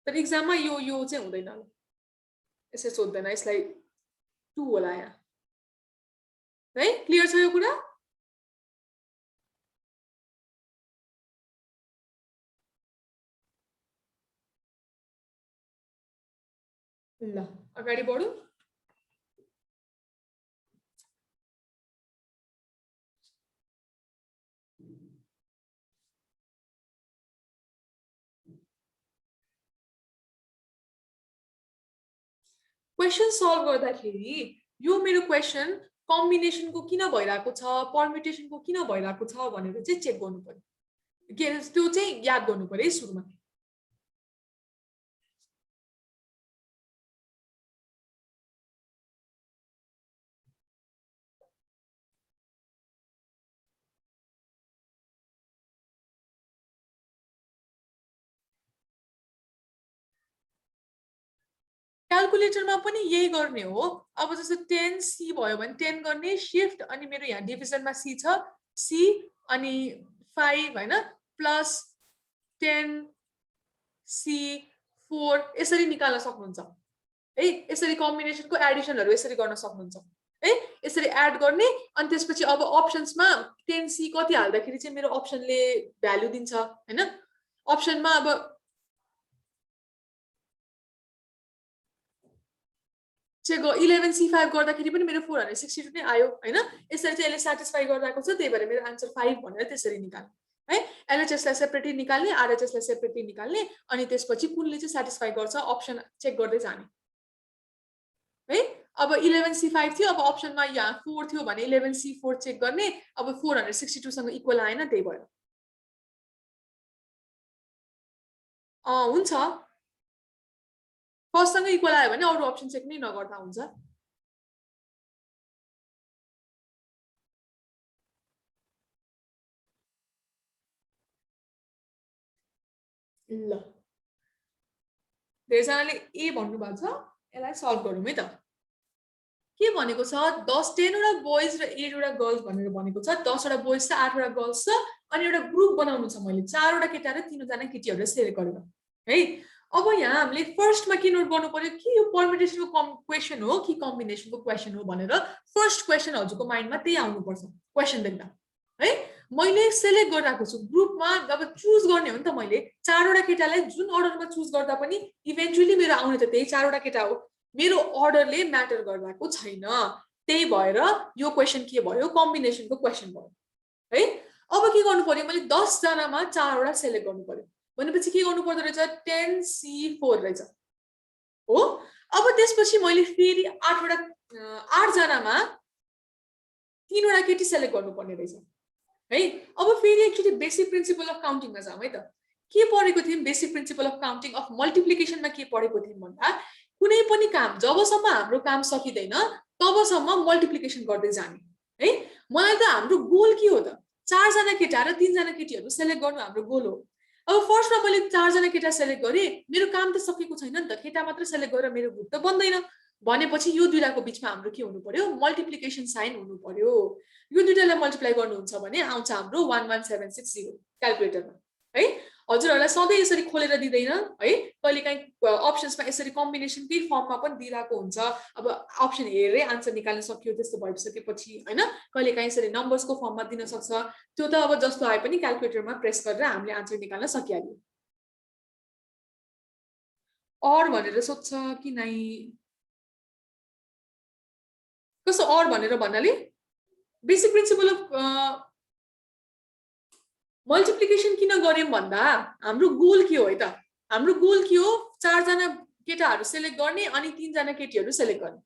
तर एक्जाममा यो चाहिँ हुँदैन यसै सोध्दैन यसलाई 2 होला यहाँ है क्लियर छ यो कुरा ल अगाडि बढौं क्वेशन सल्भ गर्दाखेरि यो मेरो क्वेशन कम्बिनेसनको किन भइराको छ परम्युटेसनको किन भइराको छ भनेर चाहिँ चेक गर्नु पर्यो के त्यो चाहिँ याद गर्नु पर्यो सुरुमा क्याल्कुलेटरमा पनि यही गर्ने हो अब जस्तो 10c भयो भने 10 गर्ने शिफ्ट अनि मेरो यहाँ डिभिजनमा c छ c अनि 5 हैन प्लस 10c4 यसरी निकाल्न सक्नुहुन्छ है यसरी कम्बिनेसनको एडिसनहरु यसरी गर्न सक्नुहुन्छ है यसरी एड गर्ने अनि त्यसपछि अब अप्सन्समा 10c कति हाल्दाखेरि चाहिँ मेरो अप्सनले भ्यालु दिन्छ हैन अप्सनमा अब चेक 11c5 गर्दाखेरि पनि मेरो 462 नै आयो हैन यसरी चाहिँ यसले स्याटिस्फाई गरिरहेको छ त्यही भएर मेरो आन्सर 5 भनेर त्यसरी निकाल्ने है एलएचएस लाई सेपरेटली निकाल्ने आरएचएस लाई सेपरेटली निकाल्ने अनि त्यसपछि कुनले चाहिँ स्याटिस्फाई गर्छ अप्सन चेक गर्दै जाने है अब 11c5 थियो अब अप्सनमा यहाँ 4 थियो भने 11c4 चेक गर्ने अब 462 सँग इक्वल आएन त्यही भएर हुन्छ फर्स्ट सँग इक्वल आयो भने अरु अप्सन चेक नै नगर्दा हुन्छ ल धेरैजनाले ए भन्नुभएको छ यसलाई सल्भ गरौँ है त के भनेको छ 10 वटा बोइज र 8 वटा गर्ल्स भनेर भनेको छ 10 वटा बोइज छ 8 वटा गर्ल्स छ अनि एउटा ग्रुप बनाउनु छ मैले 4 वटा केटा र 3 जना केटीहरुलाई सेलेक्ट गरेर है अब यहाँ हामीले फर्स्टमा के नोट गर्नु पर्यो कि यो परम्युटेसनको क्वेशन हो कि कम्बिनेसनको क्वेशन हो भनेर फर्स्ट क्वेशन हजुरको माइन्डमा त्यही आउनु पर्छ क्वेशन देख्दा है मैले सेलेक्ट गरिराको छु ग्रुपमा अब चुज गर्ने हो नि त मैले 4 वटा केटालाई जुन अर्डरमा चुज गर्दा पनि इभेन्चुअली मेरो आउने त त्यही 4 वटा केटा हो मेरो अर्डरले म्याटर गरिरहेको छैन त्यही भएर यो क्वेशन के भयो कम्बिनेसनको क्वेशन भयो है अब के गर्नु पर्यो मैले 10 जनामा 4 वटा सेलेक्ट गर्नु पर्यो भनेपछि के गर्नु पर्दो रहेछ 10c4 रहेछ हो अब त्यसपछि मैले फेरि 8 वटा 8 जनामा 3 वटा केटी सेलेक्ट गर्नुपर्ने रहेछ है। अब फेरि एक्चुअली बेसिक प्रिन्सिपल अफ काउन्टिङमा जाउँ है त। के पढेको थियौँ basic principle of counting of मल्टिप्लिकेसनमा के पढेको थियौँ भन्दा कुनै पनि काम जबसम्म हाम्रो काम सकिँदैन तबसम्म मल्टिप्लिकेसन गर्दै जाने है। मलाई त हाम्रो गोल के हो त 4 जना केटा र 3 जना केटीहरू सेलेक्ट गर्नु हाम्रो गोल हो। अब फर्स्टमा मैले 4 जना केटा सेलेक्ट गरेँ, मेरो काम त सकेको छैन नि त, केटा मात्र सेलेक्ट गरेर मेरो ग्रुप त बन्दैन भनेपछि यो दुईटाको बिचमा हाम्रो के हुनु पर्यो मल्टिप्लिकेसन साइन हुनु पर्यो। यो दुईटालाई मल्टिप्लाई गर्नुहुन्छ भने आउँछ हाम्रो 11760 क्याल्कुलेटरमा है। हजुरहरूलाई सधैँ यसरी खोलेर दिँदैन है, कहिलेकाहीँ अप्सन्समा यसरी कम्बिनेसनकै फर्ममा पनि दिइरहेको हुन्छ। अब अप्सन हेरेरै आन्सर निकाल्न सकियो त्यस्तो भइसकेपछि होइन, कहिलेकाहीँ यसरी नम्बर्सको फर्ममा दिन सक्छ। त्यो त अब जस्तो आए पनि क्याल्कुलेटरमा प्रेस गरेर हामीले आन्सर निकाल्न सकिहाल्यो। अर भनेर सोध्छ कि नै कस्तो अर भनेर भन्नाले बेसिक प्रिन्सिपल अफ मल्टिप्लिकेसन किन गर्यौँ भन्दा हाम्रो गोल के हो है त, हाम्रो गोल के हो 4 जना केटाहरू सेलेक्ट गर्ने अनि 3 जना केटीहरू सेलेक्ट गर्ने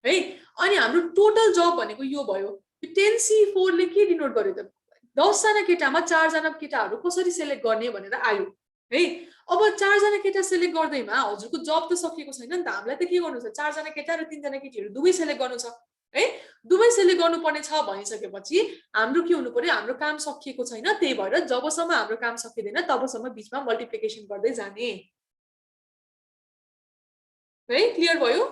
है। अनि हाम्रो टोटल जब भनेको यो भयो। 10C4 ले के डिनोट गर्यो त 10 जना केटामा 4 जना केटाहरू कसरी सेलेक्ट गर्ने भनेर आयो है। अब 4 जना केटा सेलेक्ट गर्दैमा हजुरको जब त सकिएको छैन नि त, हामीलाई त के गर्नु छ 4 जना केटा र 3 जना केटीहरू दुवै सेलेक्ट गर्नु छ है। दुवै सेलेक्ट गर्नुपर्ने छ भनिसकेपछि हाम्रो के हुनु पर्यो हाम्रो काम सकिएको छैन, त्यही भएर जबसम्म हाम्रो काम सकिँदैन तबसम्म बिचमा मल्टिप्लिकेसन गर्दै जाने है। क्लियर भयो?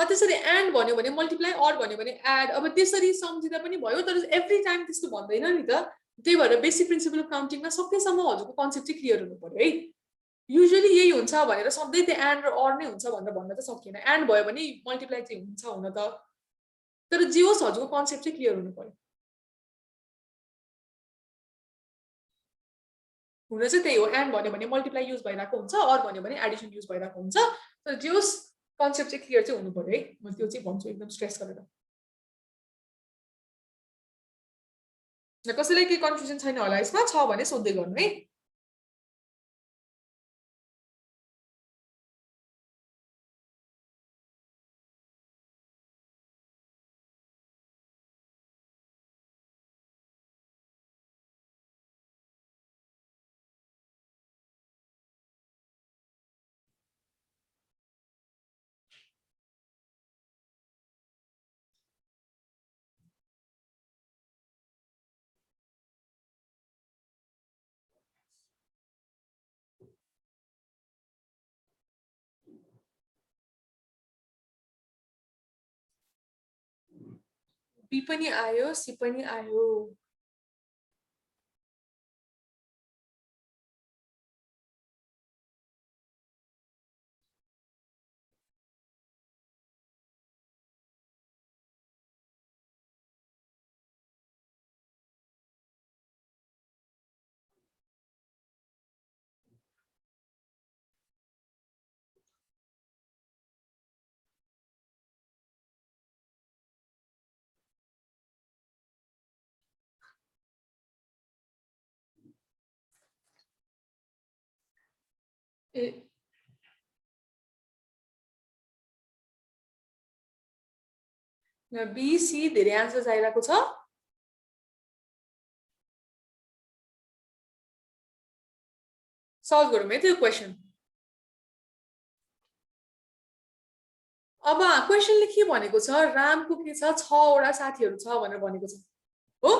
त्यसरी एन्ड भन्यो भने मल्टिप्लाई, अर भन्यो भने एड, अब त्यसरी सम्झिँदा पनि भयो तर एभ्री टाइम त्यस्तो भन्दैन नि त। त्यही भएर बेसिक प्रिन्सिपल अफ काउन्टिङमा सकेसम्म हजुरको कन्सेप्ट चाहिँ क्लियर हुनु पर्यो है। युजुअली यही हुन्छ भनेर सधैँ त्यो एन्ड र अर नै हुन्छ भनेर भन्न त सकिएन। एन्ड भयो भने मल्टिप्लाई चाहिँ हुन्छ हुन त, तर जे होस् हजुरको कन्सेप्ट चाहिँ क्लियर हुनु पर्यो। हुन चाहिँ त्यही हो, एन्ड भन्यो भने मल्टिप्लाई युज भइरहेको हुन्छ, अर भन्यो भने एडिसन युज भइरहेको हुन्छ, तर जे होस् कन्सेप्ट चाहिँ क्लियर चाहिँ हुनु पर्यो है। म त्यो चाहिँ भन्छु एकदम स्ट्रेस गरेर। कसैलाई केही कन्फ्युजन छैन होला यसमा? छ भने सोध्दै गर्नु है। बी पनि आयो, सी पनि आयो। बी सी धेरै आन्सर आइरहेको छ। सल्भ गरौँ है त्यो क्वेसन। अब क्वेसनले के भनेको छ, रामको के छ 6 वटा साथीहरू छ भनेर भनेको छ हो।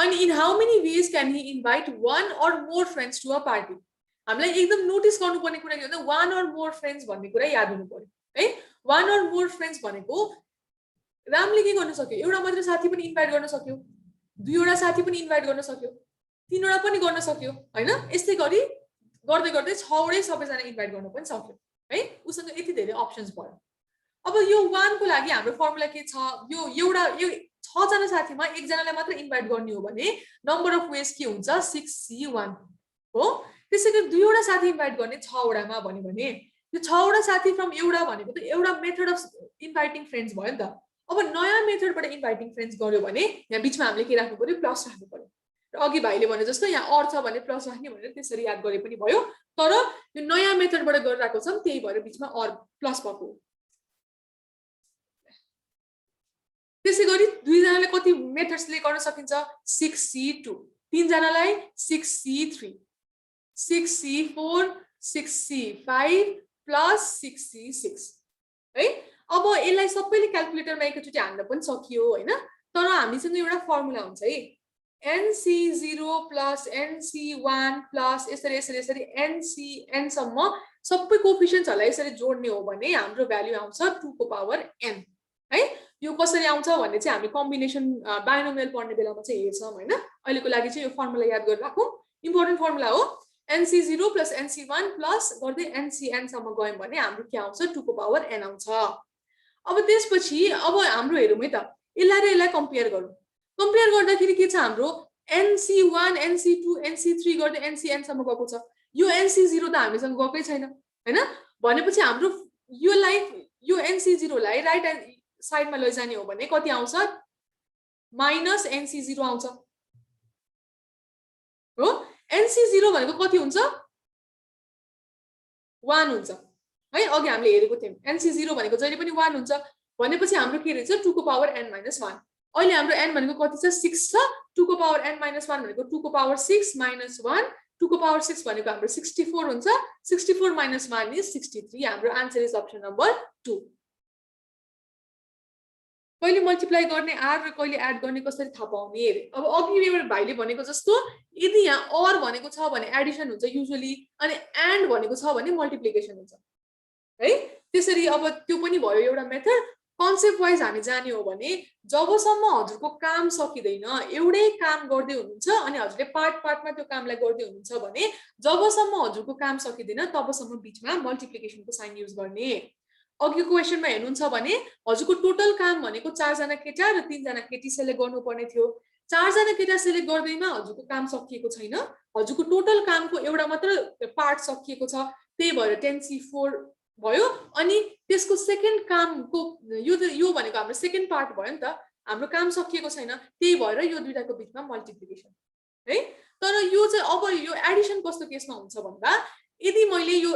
अनि in how many ways can he invite 1 or more friends to a party. हामीलाई एकदम नोटिस गर्नुपर्ने कुरा के भन्दा 1 or more फ्रेन्ड्स भन्ने कुरा याद हुनु पर्यो है। 1 or more फ्रेन्ड्स भनेको रामले के गर्न सक्यो, एउटा मात्र साथी पनि इन्भाइट गर्न सक्यो, 2 वटा साथी पनि इन्भाइट गर्न सक्यो, 3 वटा पनि गर्न सक्यो हैन। यस्तै गरी गर्दै गर्दै 6 वटै सबैजना इन्भाइट गर्न पनि सक्यो है। उसँग यति धेरै अप्सन्स भयो। अब यो 1 को लागि हाम्रो फर्मुला के छ, यो एउटा 6 जना साथीमा एकजनालाई मात्र इन्भाइट गर्ने हो भने नम्बर अफ वेज के हुन्छ 6C1 हो। त्यसैगरी 2 वटा साथी इन्भाइट गर्ने 6 वटामा भन्यो भने यो 6 वटा साथी फ्रम एउटा भनेको त एउटा मेथड अफ इन्भाइटिङ फ्रेन्ड्स भयो नि त। अब नयाँ मेथडबाट इन्भाइटिङ फ्रेन्ड्स गर्यो भने यहाँ बिचमा हामीले के राख्नु पर्यो प्लस राख्नु पर्यो र अघि भाइले भने जस्तो यहाँ अर छ भने प्लस राख्ने भनेर त्यसरी याद गरे पनि भयो तर यो नयाँ मेथडबाट गरिरहेको छौँ त्यही भएर बिचमा अर प्लस भएको त्यसै गरी दुईजनाले कति मेथड्सले गर्न सकिन्छ 6C2 तीनजनालाई 6C3 6C4 6C5 plus 6C6 है अब यसलाई सबैले क्याल्कुलेटरमा एकैचोटि हान्न पनि सकियो हैन तर हामीसँग एउटा फर्मुला हुन्छ है NC0 प्लस NC1 प्लस यसरी यसरी यसरी NCN सम्म सबै कोएफिसिएन्ट्सहरुलाई यसरी जोड्ने हो भने हाम्रो भ्यालु आउँछ 2 को पावर n है यो कसरी आउँछ भन्ने चाहिँ हामी कम्बिनेसन बाइनोमियल पढ्ने बेलामा चाहिँ हेर्छौं हैन अहिलेको लागि चाहिँ यो फर्मुला याद गरेर राखौं इम्पोर्टेन्ट फर्मुला हो NC0 प्लस NC1 प्लस गर्दै NCN सम्म गयौं भने हाम्रो के आउँछ 2 को पावर n आउँछ अब त्यसपछि अब हाम्रो हेरौँ है त यसलाई र यसलाई कम्पेयर गरौँ कम्पेयर गर्दाखेरि के छ हाम्रो NC1 NC2 NC3 गर्दै NCN सम्म गएको छ यो NC0 त हामीसँग गएकै छैन हैन भनेपछि हाम्रो यो NC0 लाई राइट ह्यान्ड साइडमा लैजाने हो भने कति आउँछ माइनस NC0 आउँछ हो NC0 भनेको कति हुन्छ 1 हुन्छ है अघि हामीले हेरेको थियौं NC0 भनेको जहिले पनि 1 हुन्छ भनेपछि हाम्रो के रहेछ 2 को पावर n - 1 अहिले हाम्रो n भनेको कति छ 6 छ 2 को पावर n - 1 भनेको 2 को पावर 6 - 1 2 को पावर 6 भनेको हाम्रो 64 हुन्छ 64 - 1 is 63 हाम्रो आन्सर इज अप्सन नम्बर 2 कहिले मल्टिप्लाई गर्ने r र कहिले एड गर्ने कसरी थाहा पाउने अब अघि एउटा भाइले भनेको जस्तो यदि यहाँ or भनेको छ भने एडिसन हुन्छ युजुअली अनि and भनेको छ भने मल्टिप्लिकेसन हुन्छ है त्यसरी अब त्यो पनि भयो एउटा मेथड कन्सेप्ट वाइज हामी जाने हो भने जबसम्म हजुरको काम सकिदैन एउटै काम गर्दै हुनुहुन्छ अनि हजुरले पार्टमा त्यो कामलाई गर्दै हुनुहुन्छ भने जबसम्म हजुरको काम सकिदैन तबसम्म बीचमा मल्टिप्लिकेसनको साइन युज गर्ने अघिको क्वेशनमा हेर्नुहुन्छ भने हजुरको टोटल काम भनेको 4 जना केटा र 3 जना केटी सेलेक्ट गर्नुपर्ने थियो 4 जना केटा सेलेक्ट गर्दैमा हजुरको काम सकिएको छैन हजुरको टोटल कामको एउटा मात्र पार्ट सकिएको छ त्यही भएर 10C4 भयो अनि त्यसको सेकेन्ड कामको यो भनेको हाम्रो सेकेन्ड पार्ट भयो नि त हाम्रो काम सकिएको छैन त्यही भएर यो दुईटाको बीचमा मल्टिप्लिकेसन है तर यो चाहिँ अब यो एडिसन कस्तो केसमा हुन्छ भन्दा यदि मैले यो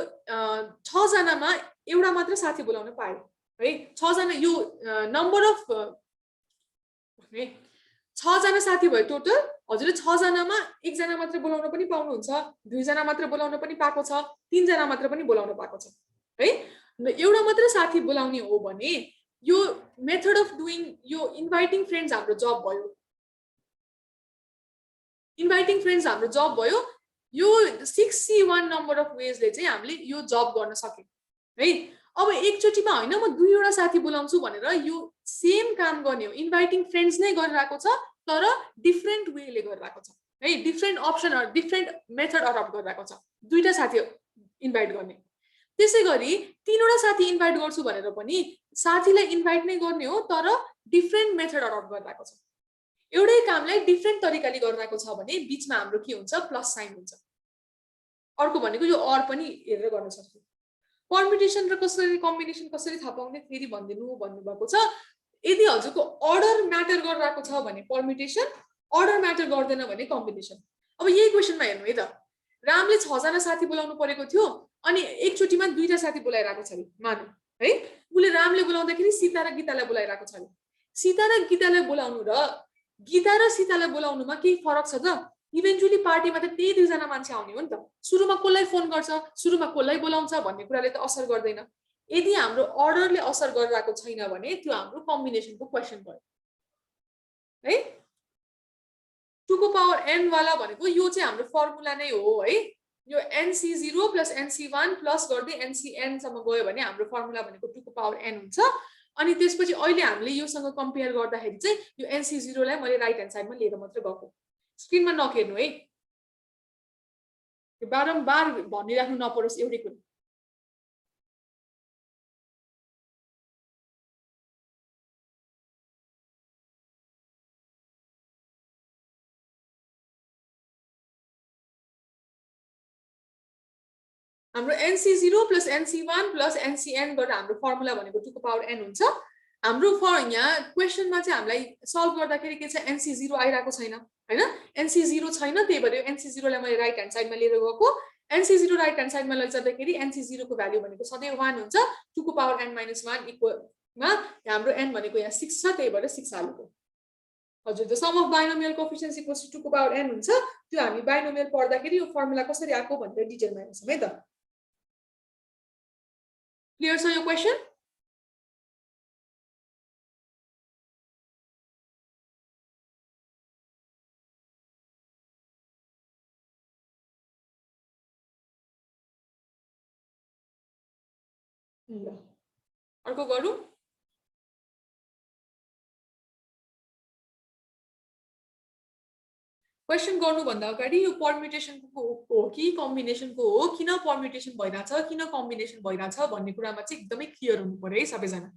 6 जनामा एउटा मात्र साथी बोलाउन पाए है 6 जना यो नम्बर अफ 6 जना साथी भयो टोटल हजुरले 6 जनामा एक जना मात्र बोलाउन पनि पाउनुहुन्छ 2 जना मात्र बोलाउन पनि पाएको छ 3 जना मात्र पनि बोलाउन पाएको छ है एउटा मात्र साथी बोलाउने हो भने यो मेथड अफ डुइङ यो इन्भाइटिङ फ्रेन्ड्स हाम्रो जब भयो इन्भाइटिङ फ्रेन्ड्स हाम्रो जब भयो यो 6C1 नम्बर अफ वेजले चाहिँ हामीले यो जब गर्न सक्यौं है अब एकचोटीमा हैन म दुईवटा साथी बोलाउँछु भनेर यो सेम काम गर्ने हो इन्भाइटिङ फ्रेन्ड्स नै गरिरहेको छ तर डिफरेन्ट वेले गरिरहेको छ है different option or different method adopt गरिरहेको छ दुईटा साथी इन्भाइट गर्ने त्यसैगरी तीनवटा साथी इन्भाइट गर्छु भनेर पनि साथीलाई इन्भाइट नै गर्ने हो तर डिफरेन्ट मेथड अडप्ट गरिरहेको छ एउटै कामलाई डिफरेन्ट तरिकाले गरिरहेको छ भने बीचमा हाम्रो के हुन्छ प्लस साइन हुन्छ अर्को भनेको यो अर पनि हेरेर गर्न सक्छौं परम्युटेसन र कसरी कम्बिनेसन कसरी थाहा पाउने फेरि भन्दिनु भन्नुभएको छ यदि हजुरको अर्डर म्याटर गरिरहेको छ भने परम्युटेसन अर्डर म्याटर गर्दैन भने कम्बिनेसन अब यही क्वेशनमा हेर्नु है त रामले 6 जना साथी बोलाउनु परेको थियो अनि एकचोटीमा दुईटा साथी बोलाइरहेको छ मानु है उले रामले बोलाउँदाखेरि सीता र गीतालाई बोलाइरहेको छ सीता र गीतालाई बोलाउनु र गीता र सीतालाई बोलाउनुमा के फरक छ त इभेन्चुअली पार्टीमा त त्यही दुई जना मान्छे आउने हो नि त सुरुमा कसलाई फोन गर्छ सुरुमा कसलाई बोलाउँछ भन्ने कुराले त असर गर्दैन यदि हाम्रो अर्डरले असर गरिरहेको छैन भने त्यो हाम्रो कम्बिनेसनको क्वेशन भयो है 2 को पावर n वाला भनेको यो चाहिँ हाम्रो फर्मुला नै हो है यो NC0 प्लस NC1 प्लस गर्दै NCN सम्म गयो भने हाम्रो फर्मुला भनेको 2 को पावर n हुन्छ अनि त्यसपछि अहिले हामीले योसँग कम्पेयर गर्दाखेरि चाहिँ यो NC0 लाई मैले राइट ह्यान्ड साइडमा लिएर मात्र गएको स्क्रिनमा नहेर्नु है बारम्बार भनिराख्नु नपरोस् एउटै कुरा हाम्रो NC0 plus NC1 plus NCN गरेर हाम्रो फर्मुला भनेको 2 को पावर n हुन्छ हाम्रो फर यहाँ क्वेसनमा चाहिँ हामीलाई सल्भ गर्दाखेरि के छ NC0 आइरहेको छैन हैन NC0 छैन त्यही भएर NC0 लाई मैले राइट ह्यान्ड साइडमा लिएर गएको NC0 राइट ह्यान्ड साइडमा लैजाँदाखेरि NC0 को भ्यालु भनेको सधैँ 1 हुन्छ 2 को पावर n - 1 इक्वलमा हाम्रो n भनेको यहाँ 6 छ त्यही भएर 6 हालेको हजुर the sum of binomial coefficients equals to 2 को पावर n हुन्छ त्यो हामी बाइनोमियल पढ्दाखेरि यो फर्मुला कसरी आको भनेर डिटेलमा हेर्छौँ है त क्लियर छ यो क्वेशन ल अर्को गरौँ क्वेसन गर्नुभन्दा अगाडि यो पर्म्युटेसनको हो कि कम्बिनेसनको हो किन पर्म्युटेसन भइरहेछ किन कम्बिनेसन भइरहेछ भन्ने कुरामा चाहिँ एकदमै क्लियर हुनु पर्यो है सबैजना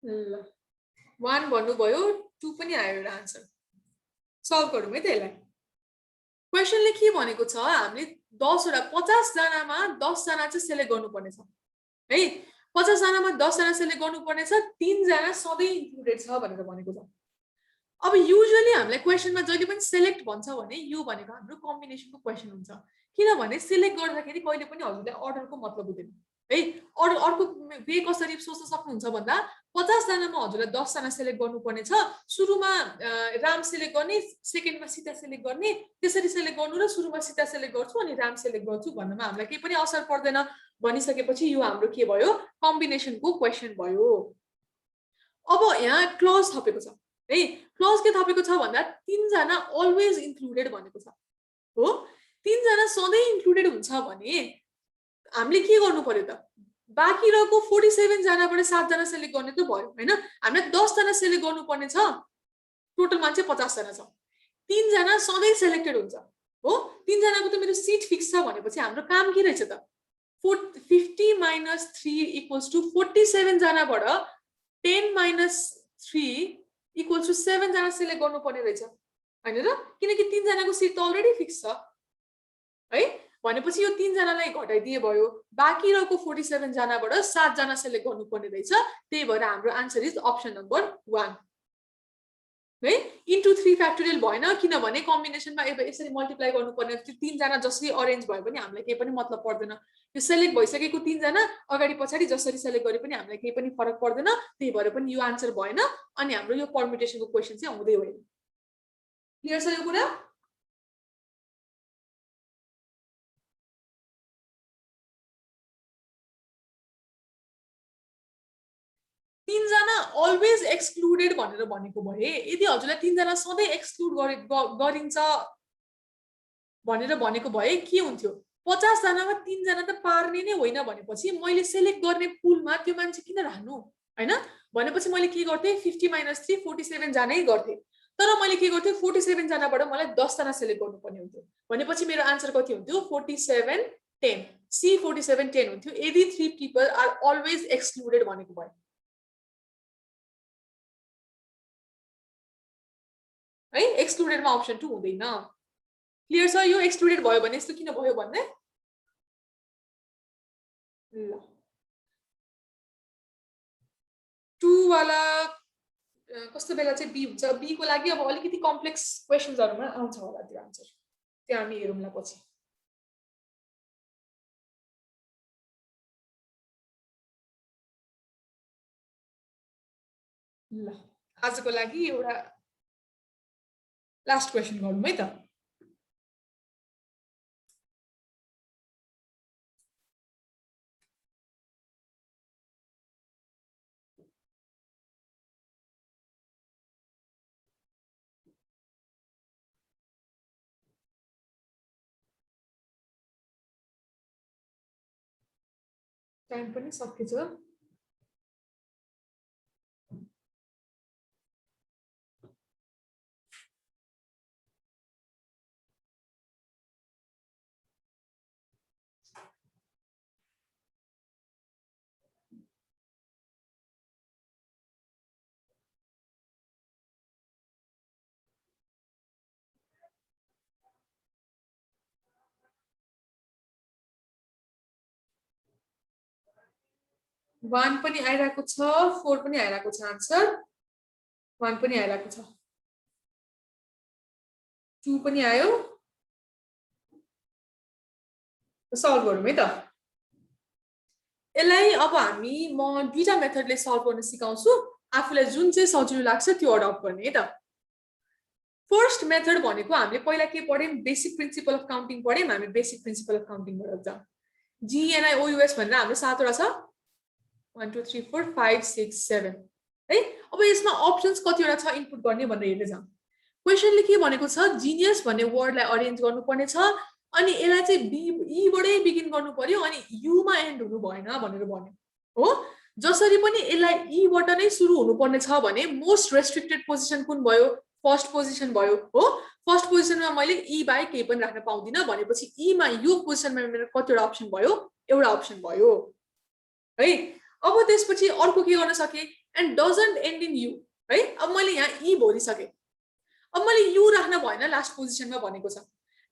ल 1 भन्नुभयो 2 पनि आयो एउटा आन्सर सल्भ गरौँ है त्यसलाई क्वेसनले के भनेको छ हामीले 10 वटा 50 जनामा 10 जना चाहिँ सेलेक्ट गर्नुपर्ने छ है 50 जनामा 10 जना सेलेक्ट गर्नुपर्ने छ 3 जना सधैँ इन्क्लुडेड छ भनेर भनेको छ अब युजुअली हामीलाई क्वेसनमा जहिले पनि सेलेक्ट भन्छ भने यो भनेको हाम्रो कम्बिनेसनको क्वेसन हुन्छ किनभने सेलेक्ट गर्दाखेरि कहिले पनि हजुरले अर्डरको मतलब हुँदैन है अर्को वे कसरी सोच्न सक्नुहुन्छ भन्दा 50 जनामा हजुरलाई 10 जना सेलेक्ट गर्नुपर्ने छ सुरुमा राम सेलेक्ट गर्ने सेकेन्डमा सीता सेलेक्ट गर्ने त्यसरी सेलेक्ट गर्नु र सुरुमा सीता सेलेक्ट गर्छु अनि राम सेलेक्ट गर्छु भन्नमा हामीलाई केही पनि असर पर्दैन भनिसकेपछि यो हाम्रो के भयो कम्बिनेसनको क्वेसन भयो अब यहाँ क्लज थपेको छ है क्लज के थपेको छ भन्दा 3 जना अलवेज इन्क्लुडेड भनेको छ हो 3 जना सधैँ इन्क्लुडेड हुन्छ भने हामीले के गर्नु पर्यो त बाँकी रहेको 47 जनाबाट 7 जना सेलेक्ट गर्ने त भयो हैन हामीले 10 जना सेलेक्ट गर्नुपर्ने छ टोटल मान्छे 50 जना छ 3 जना सधैँ सेलेक्टेड हुन्छ हो 3 जनाको त मेरो सिट फिक्स छ भनेपछि हाम्रो काम के रहेछ त 50 - 3 इक्वल्स टु 47 जनाबाट 10 - 3 इक्वल्स टु 7 जना सेलेक्ट गर्नुपर्ने रहेछ हैन र किनकि 3 जनाको सिट त अलरेडी फिक्स छ है भनेपछि यो 3 जनालाई घटाइदिए भयो बाँकी रहेको 47 जनाबाट 7 जना सेलेक्ट गर्नुपर्ने रहेछ त्यही भएर हाम्रो आन्सर इज अप्सन नम्बर 1 है इन्टु 3 फ्याक्टोरियल भएन किनभने कम्बिनेसनमा यसरी मल्टिप्लाई गर्नुपर्ने 3 जना जसरी अरेन्ज भयो पनि हामीलाई केही पनि मतलब पर्दैन यो सेलेक्ट भइसकेको 3 जना अगाडि पछाडि जसरी सेलेक्ट गरे पनि हामीलाई केही पनि फरक पर्दैन त्यही भएर पनि यो आन्सर भएन अनि हाम्रो यो पर्म्युटेसनको क्वेसन चाहिँ आउँदै होइन क्लियर छ यो कुरा 3 जना अलवेज एक्सक्लुडेड भनेर भनेको भए यदि हजुरलाई 3 जना सधैँ एक्सक्लुड गरिन्छ भनेर भनेको भए के हुन्थ्यो 50 जनामा 3 जना त पार्ने नै होइन भनेपछि मैले सेलेक्ट गर्ने पुलमा त्यो मान्छे किन राख्नु हैन भनेपछि मैले के गर्थे 50 - 3 47 जनै गर्थे तर मैले के गर्थे 47 जनाबाट मलाई 10 जना सेलेक्ट गर्नुपर्ने हुन्थ्यो भनेपछि मेरो आन्सर कति हुन्थ्यो 47 10 सी 47 10 हुन्थ्यो यदि 3 पिपल आर अलवेज एक्सक्लुडेड भनेको भए है एक्सक्लुडेडमा अप्सन 2 हुँदैन क्लियर छ यो एक्सक्लुडेड भयो भने यस्तो किन भयो भन्ने ल 2 वाला कस्तो बेला चाहिँ बी हुन्छ बी को लागि अब अलिकति कम्प्लेक्स क्वेशन्सहरुमा आउँछ होला त्यो आन्सर त्यो हामी हेरौँला पछि ल आजको लागि एउटा लास्ट क्वेशन गरौँ है त टाइम पनि सकेछ। वन पनि आइरहेको छ, 4 पनि आइरहेको छ आन्सर, 1 पनि आइरहेको छ, 2 पनि आयो। सल्भ गरौँ है त। यसलाई अब हामी म दुईटा मेथडले सल्भ गर्न सिकाउँछु, आफूलाई जुन चाहिँ सजिलो लाग्छ त्यो अडप्ट गर्ने है त। फर्स्ट मेथड भनेको हामीले पहिला के पढ्यौँ, बेसिक प्रिन्सिपल अफ काउन्टिङ पढ्यौँ। हामी बेसिक प्रिन्सिपल अफ काउन्टिङबाट जाउँ। GNIOUS भनेर हाम्रो 7 वटा छ, 1 2 3 4 5 6 7 है। अब यसमा अप्सन्स कतिवटा छ इनपुट गर्ने भनेर हेर्दै जाउँ। क्वेसनले के भनेको छ, जिनियस भन्ने वर्डलाई अरेन्ज गर्नुपर्ने छ, अनि यसलाई चाहिँ ईबाटै बिगिन गर्नु पर्यो अनि युमा एन्ड हुनु भएन भनेर भन्यो हो। जसरी पनि यसलाई ईबाट नै सुरु हुनुपर्ने छ भने मोस्ट रेस्ट्रिक्टेड पोजिसन कुन भयो, फर्स्ट पोजिसन भयो हो। फर्स्ट पोजिसनमा मैले ई बाहेक केही पनि राख्न पाउँदिनँ भनेपछि ईमा यो पोजिसनमा मेरो कतिवटा अप्सन भयो, एउटा अप्सन भयो है। अब त्यसपछि अर्को के गर्न सके, and doesn't and in you है। अब मैले यहाँ ई भरिसकेँ, अब मैले यु राख्न भएन लास्ट पोजिसनमा भनेको छ।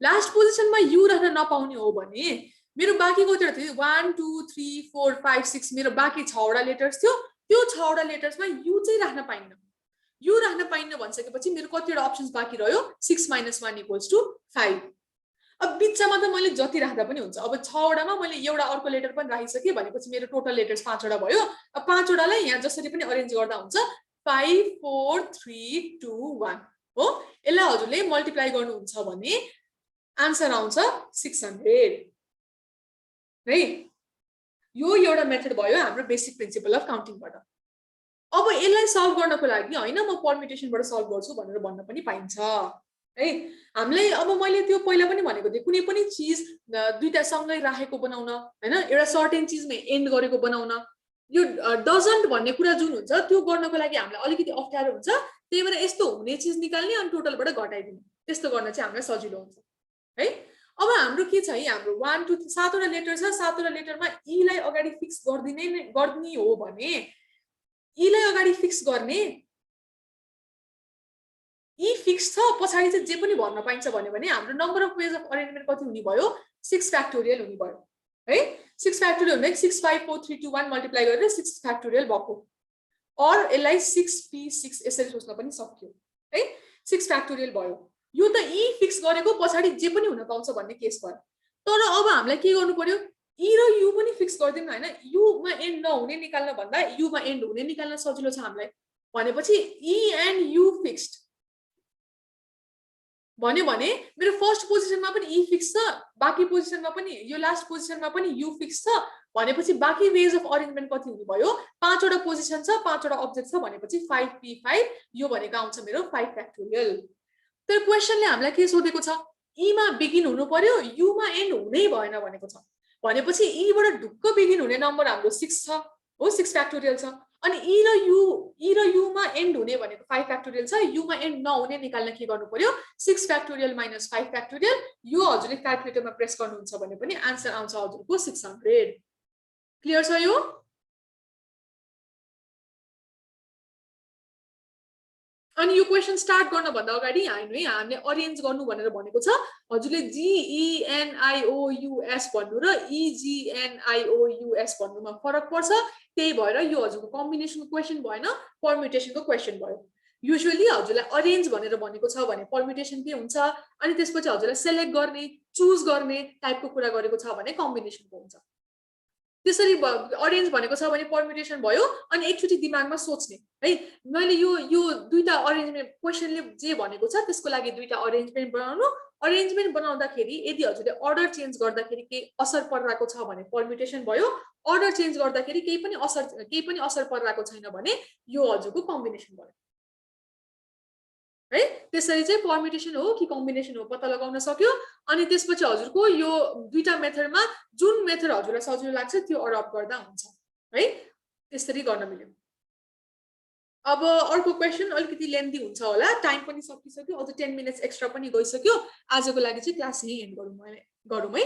लास्ट पोजिसनमा यु राख्न नपाउने हो भने मेरो बाँकी कतिवटा थियो, 1 2 3 4 5 6 मेरो बाँकी 6 वटा लेटर्स थियो। त्यो 6 वटा लेटर्समा यु चाहिँ राख्न पाइन्न। यु राख्न पाइन्न भनिसकेपछि मेरो कतिवटा अप्सन्स बाँकी रह्यो, 6 - 1 = 5। अब बिचमा त मैले जति राख्दा पनि हुन्छ। अब 6 वटामा मैले एउटा अर्को लेटर पनि राखिसकेँ भनेपछि मेरो टोटल लेटर्स 5 वटा भयो। अब 5 वटालाई यहाँ जसरी पनि अरेन्ज गर्दा हुन्छ, 5 4 3 2 1 हो। यसलाई हजुरले मल्टिप्लाई गर्नुहुन्छ भने आन्सर आउँछ 600 है। यो एउटा मेथड भयो हाम्रो बेसिक प्रिन्सिपल अफ काउन्टिङबाट। अब यसलाई सल्भ गर्नको लागि हैन म परम्युटेसनबाट सल्भ गर्छु भनेर भन्न पनि पाइन्छ है। हामीलाई अब मैले त्यो पहिला पनि भनेको थिएँ, कुनै पनि चिज दुईटा सँगै राखेको बनाउन हैन, एउटा सर्टेन चिजमा एन्ड गरेको बनाउन, यो डजन्ट भन्ने कुरा जुन हुन्छ त्यो गर्नको लागि हामीलाई अलिकति अप्ठ्यारो हुन्छ। त्यही भएर यस्तो हुने चिज निकाल्ने अनि टोटलबाट घटाइदिने, त्यस्तो गर्न चाहिँ हामीलाई सजिलो हुन्छ है। अब हाम्रो के छ है, हाम्रो 1 2 7 वटा लेटर छ। 7 वटा लेटरमा ईलाई अगाडि फिक्स गर्ने हो भने ईलाई अगाडि फिक्स गर्ने, ई फिक्स छ पछाडि चाहिँ जे पनि भर्न पाइन्छ भन्यो भने हाम्रो number of wage of arrangement कति हुने भयो, 6 फ्याक्टोरियल हुने भयो है। 6 फ्याक्टोरियल हुने 6 5 4 3 2 1 मल्टिप्लाई गरेर 6 फ्याक्टोरियल भएको, और यसलाई 6p6 यसरी सोच्न पनि सक्यो है। 6 फ्याक्टोरियल भयो। यो त ई फिक्स गरेको पछाडि जे पनि हुन पाउँछ भन्ने केस भयो। तर अब हामीलाई के गर्नु पर्यो, ई र यु पनि फिक्स गरिदिनु हैन। युमा एन्ड नहुने निकाल्न भन्दा युमा एन्ड हुने निकाल्न सजिलो छ हामीलाई। भनेपछि ई एन्ड यु फिक्स्ड भन्यो भने मेरो फर्स्ट पोजिसनमा पनि ई फिक्स छ, बाँकी पोजिसनमा पनि यो लास्ट पोजिसनमा पनि यु फिक्स छ भनेपछि बाँकी वेज अफ अरेन्जमेन्ट कति हुने भयो, 5 वटा पोजिसन छ, 5 वटा अब्जेक्ट छ भनेपछि 5p5 यो भनेको आउँछ मेरो 5 फ्याक्टोरियल। तर क्वेसनले हामीलाई के सोधेको छ, ईमा बिगिन हुनु पर्यो, युमा एन्ड हुनै भएन भनेको छ। भनेपछि ईबाट ढुक्क बिगिन हुने नम्बर हाम्रो 6 छ हो, 6 फ्याक्टोरियल छ। अनि ई र युमा एन्ड हुने भनेको 5 फ्याक्टोरियल छ। युमा एन्ड नहुने निकाल्न के गर्नु पर्यो, 6 फ्याक्टोरियल माइनस 5 फ्याक्टोरियल। यो हजुरले क्याल्कुलेटरमा प्रेस गर्नुहुन्छ भने पनि आन्सर आउँछ हजुरको 600। क्लियर छ यो? अनि यो क्वेसन स्टार्ट गर्न भन्दा अगाडि हामीले अरेन्ज गर्नु भनेर भनेको छ। हजुरले GENIOUS भन्नु र EGNIOUS भन्नुमा फरक पर्छ। त्यही भएर यो हजुरको कम्बिनेसनको क्वेसन भएन, परम्युटेसनको क्वेसन भयो। युजुअली हजुरलाई अरेन्ज भनेर भनेको छ भने परम्युटेसन के हुन्छ, अनि त्यसपछि हजुरलाई सेलेक्ट गर्ने, चुज गर्ने टाइपको कुरा गरेको छ भने कम्बिनेसनको हुन्छ। त्यसरी अरेन्ज भनेको छ भने परम्युटेसन भयो। अनि एकचोटि दिमागमा सोच्ने है, मैले यो दुईटा अरेन्जमेन्ट क्वेसनले जे भनेको छ त्यसको लागि दुईटा अरेन्जमेन्ट बनाउनु। अरेन्जमेन्ट बनाउँदाखेरि यदि हजुरले अर्डर चेन्ज गर्दाखेरि केही असर परिरहेको छ भने परम्युटेसन भयो। अर्डर चेन्ज गर्दाखेरि केही पनि असर परिरहेको छैन भने यो हजुरको कम्बिनेसन भयो। है। त्यसरी चाहिँ परम्युटेसन हो कि कम्बिनेसन हो पत्ता लगाउन सक्यो। अनि त्यसपछि हजुरको यो दुईटा मेथडमा जुन मेथड हजुरलाई सजिलो लाग्छ त्यो अडप्ट गर्दा हुन्छ है। त्यसरी गर्न मिल्यो। अब अर्को क्वेसन अलिकति लेन्दी हुन्छ होला, टाइम पनि सकिसक्यो, अझ 10 मिनट्स एक्स्ट्रा पनि गइसक्यो। आजको लागि चाहिँ क्लास यही एन्ड गरौँ है।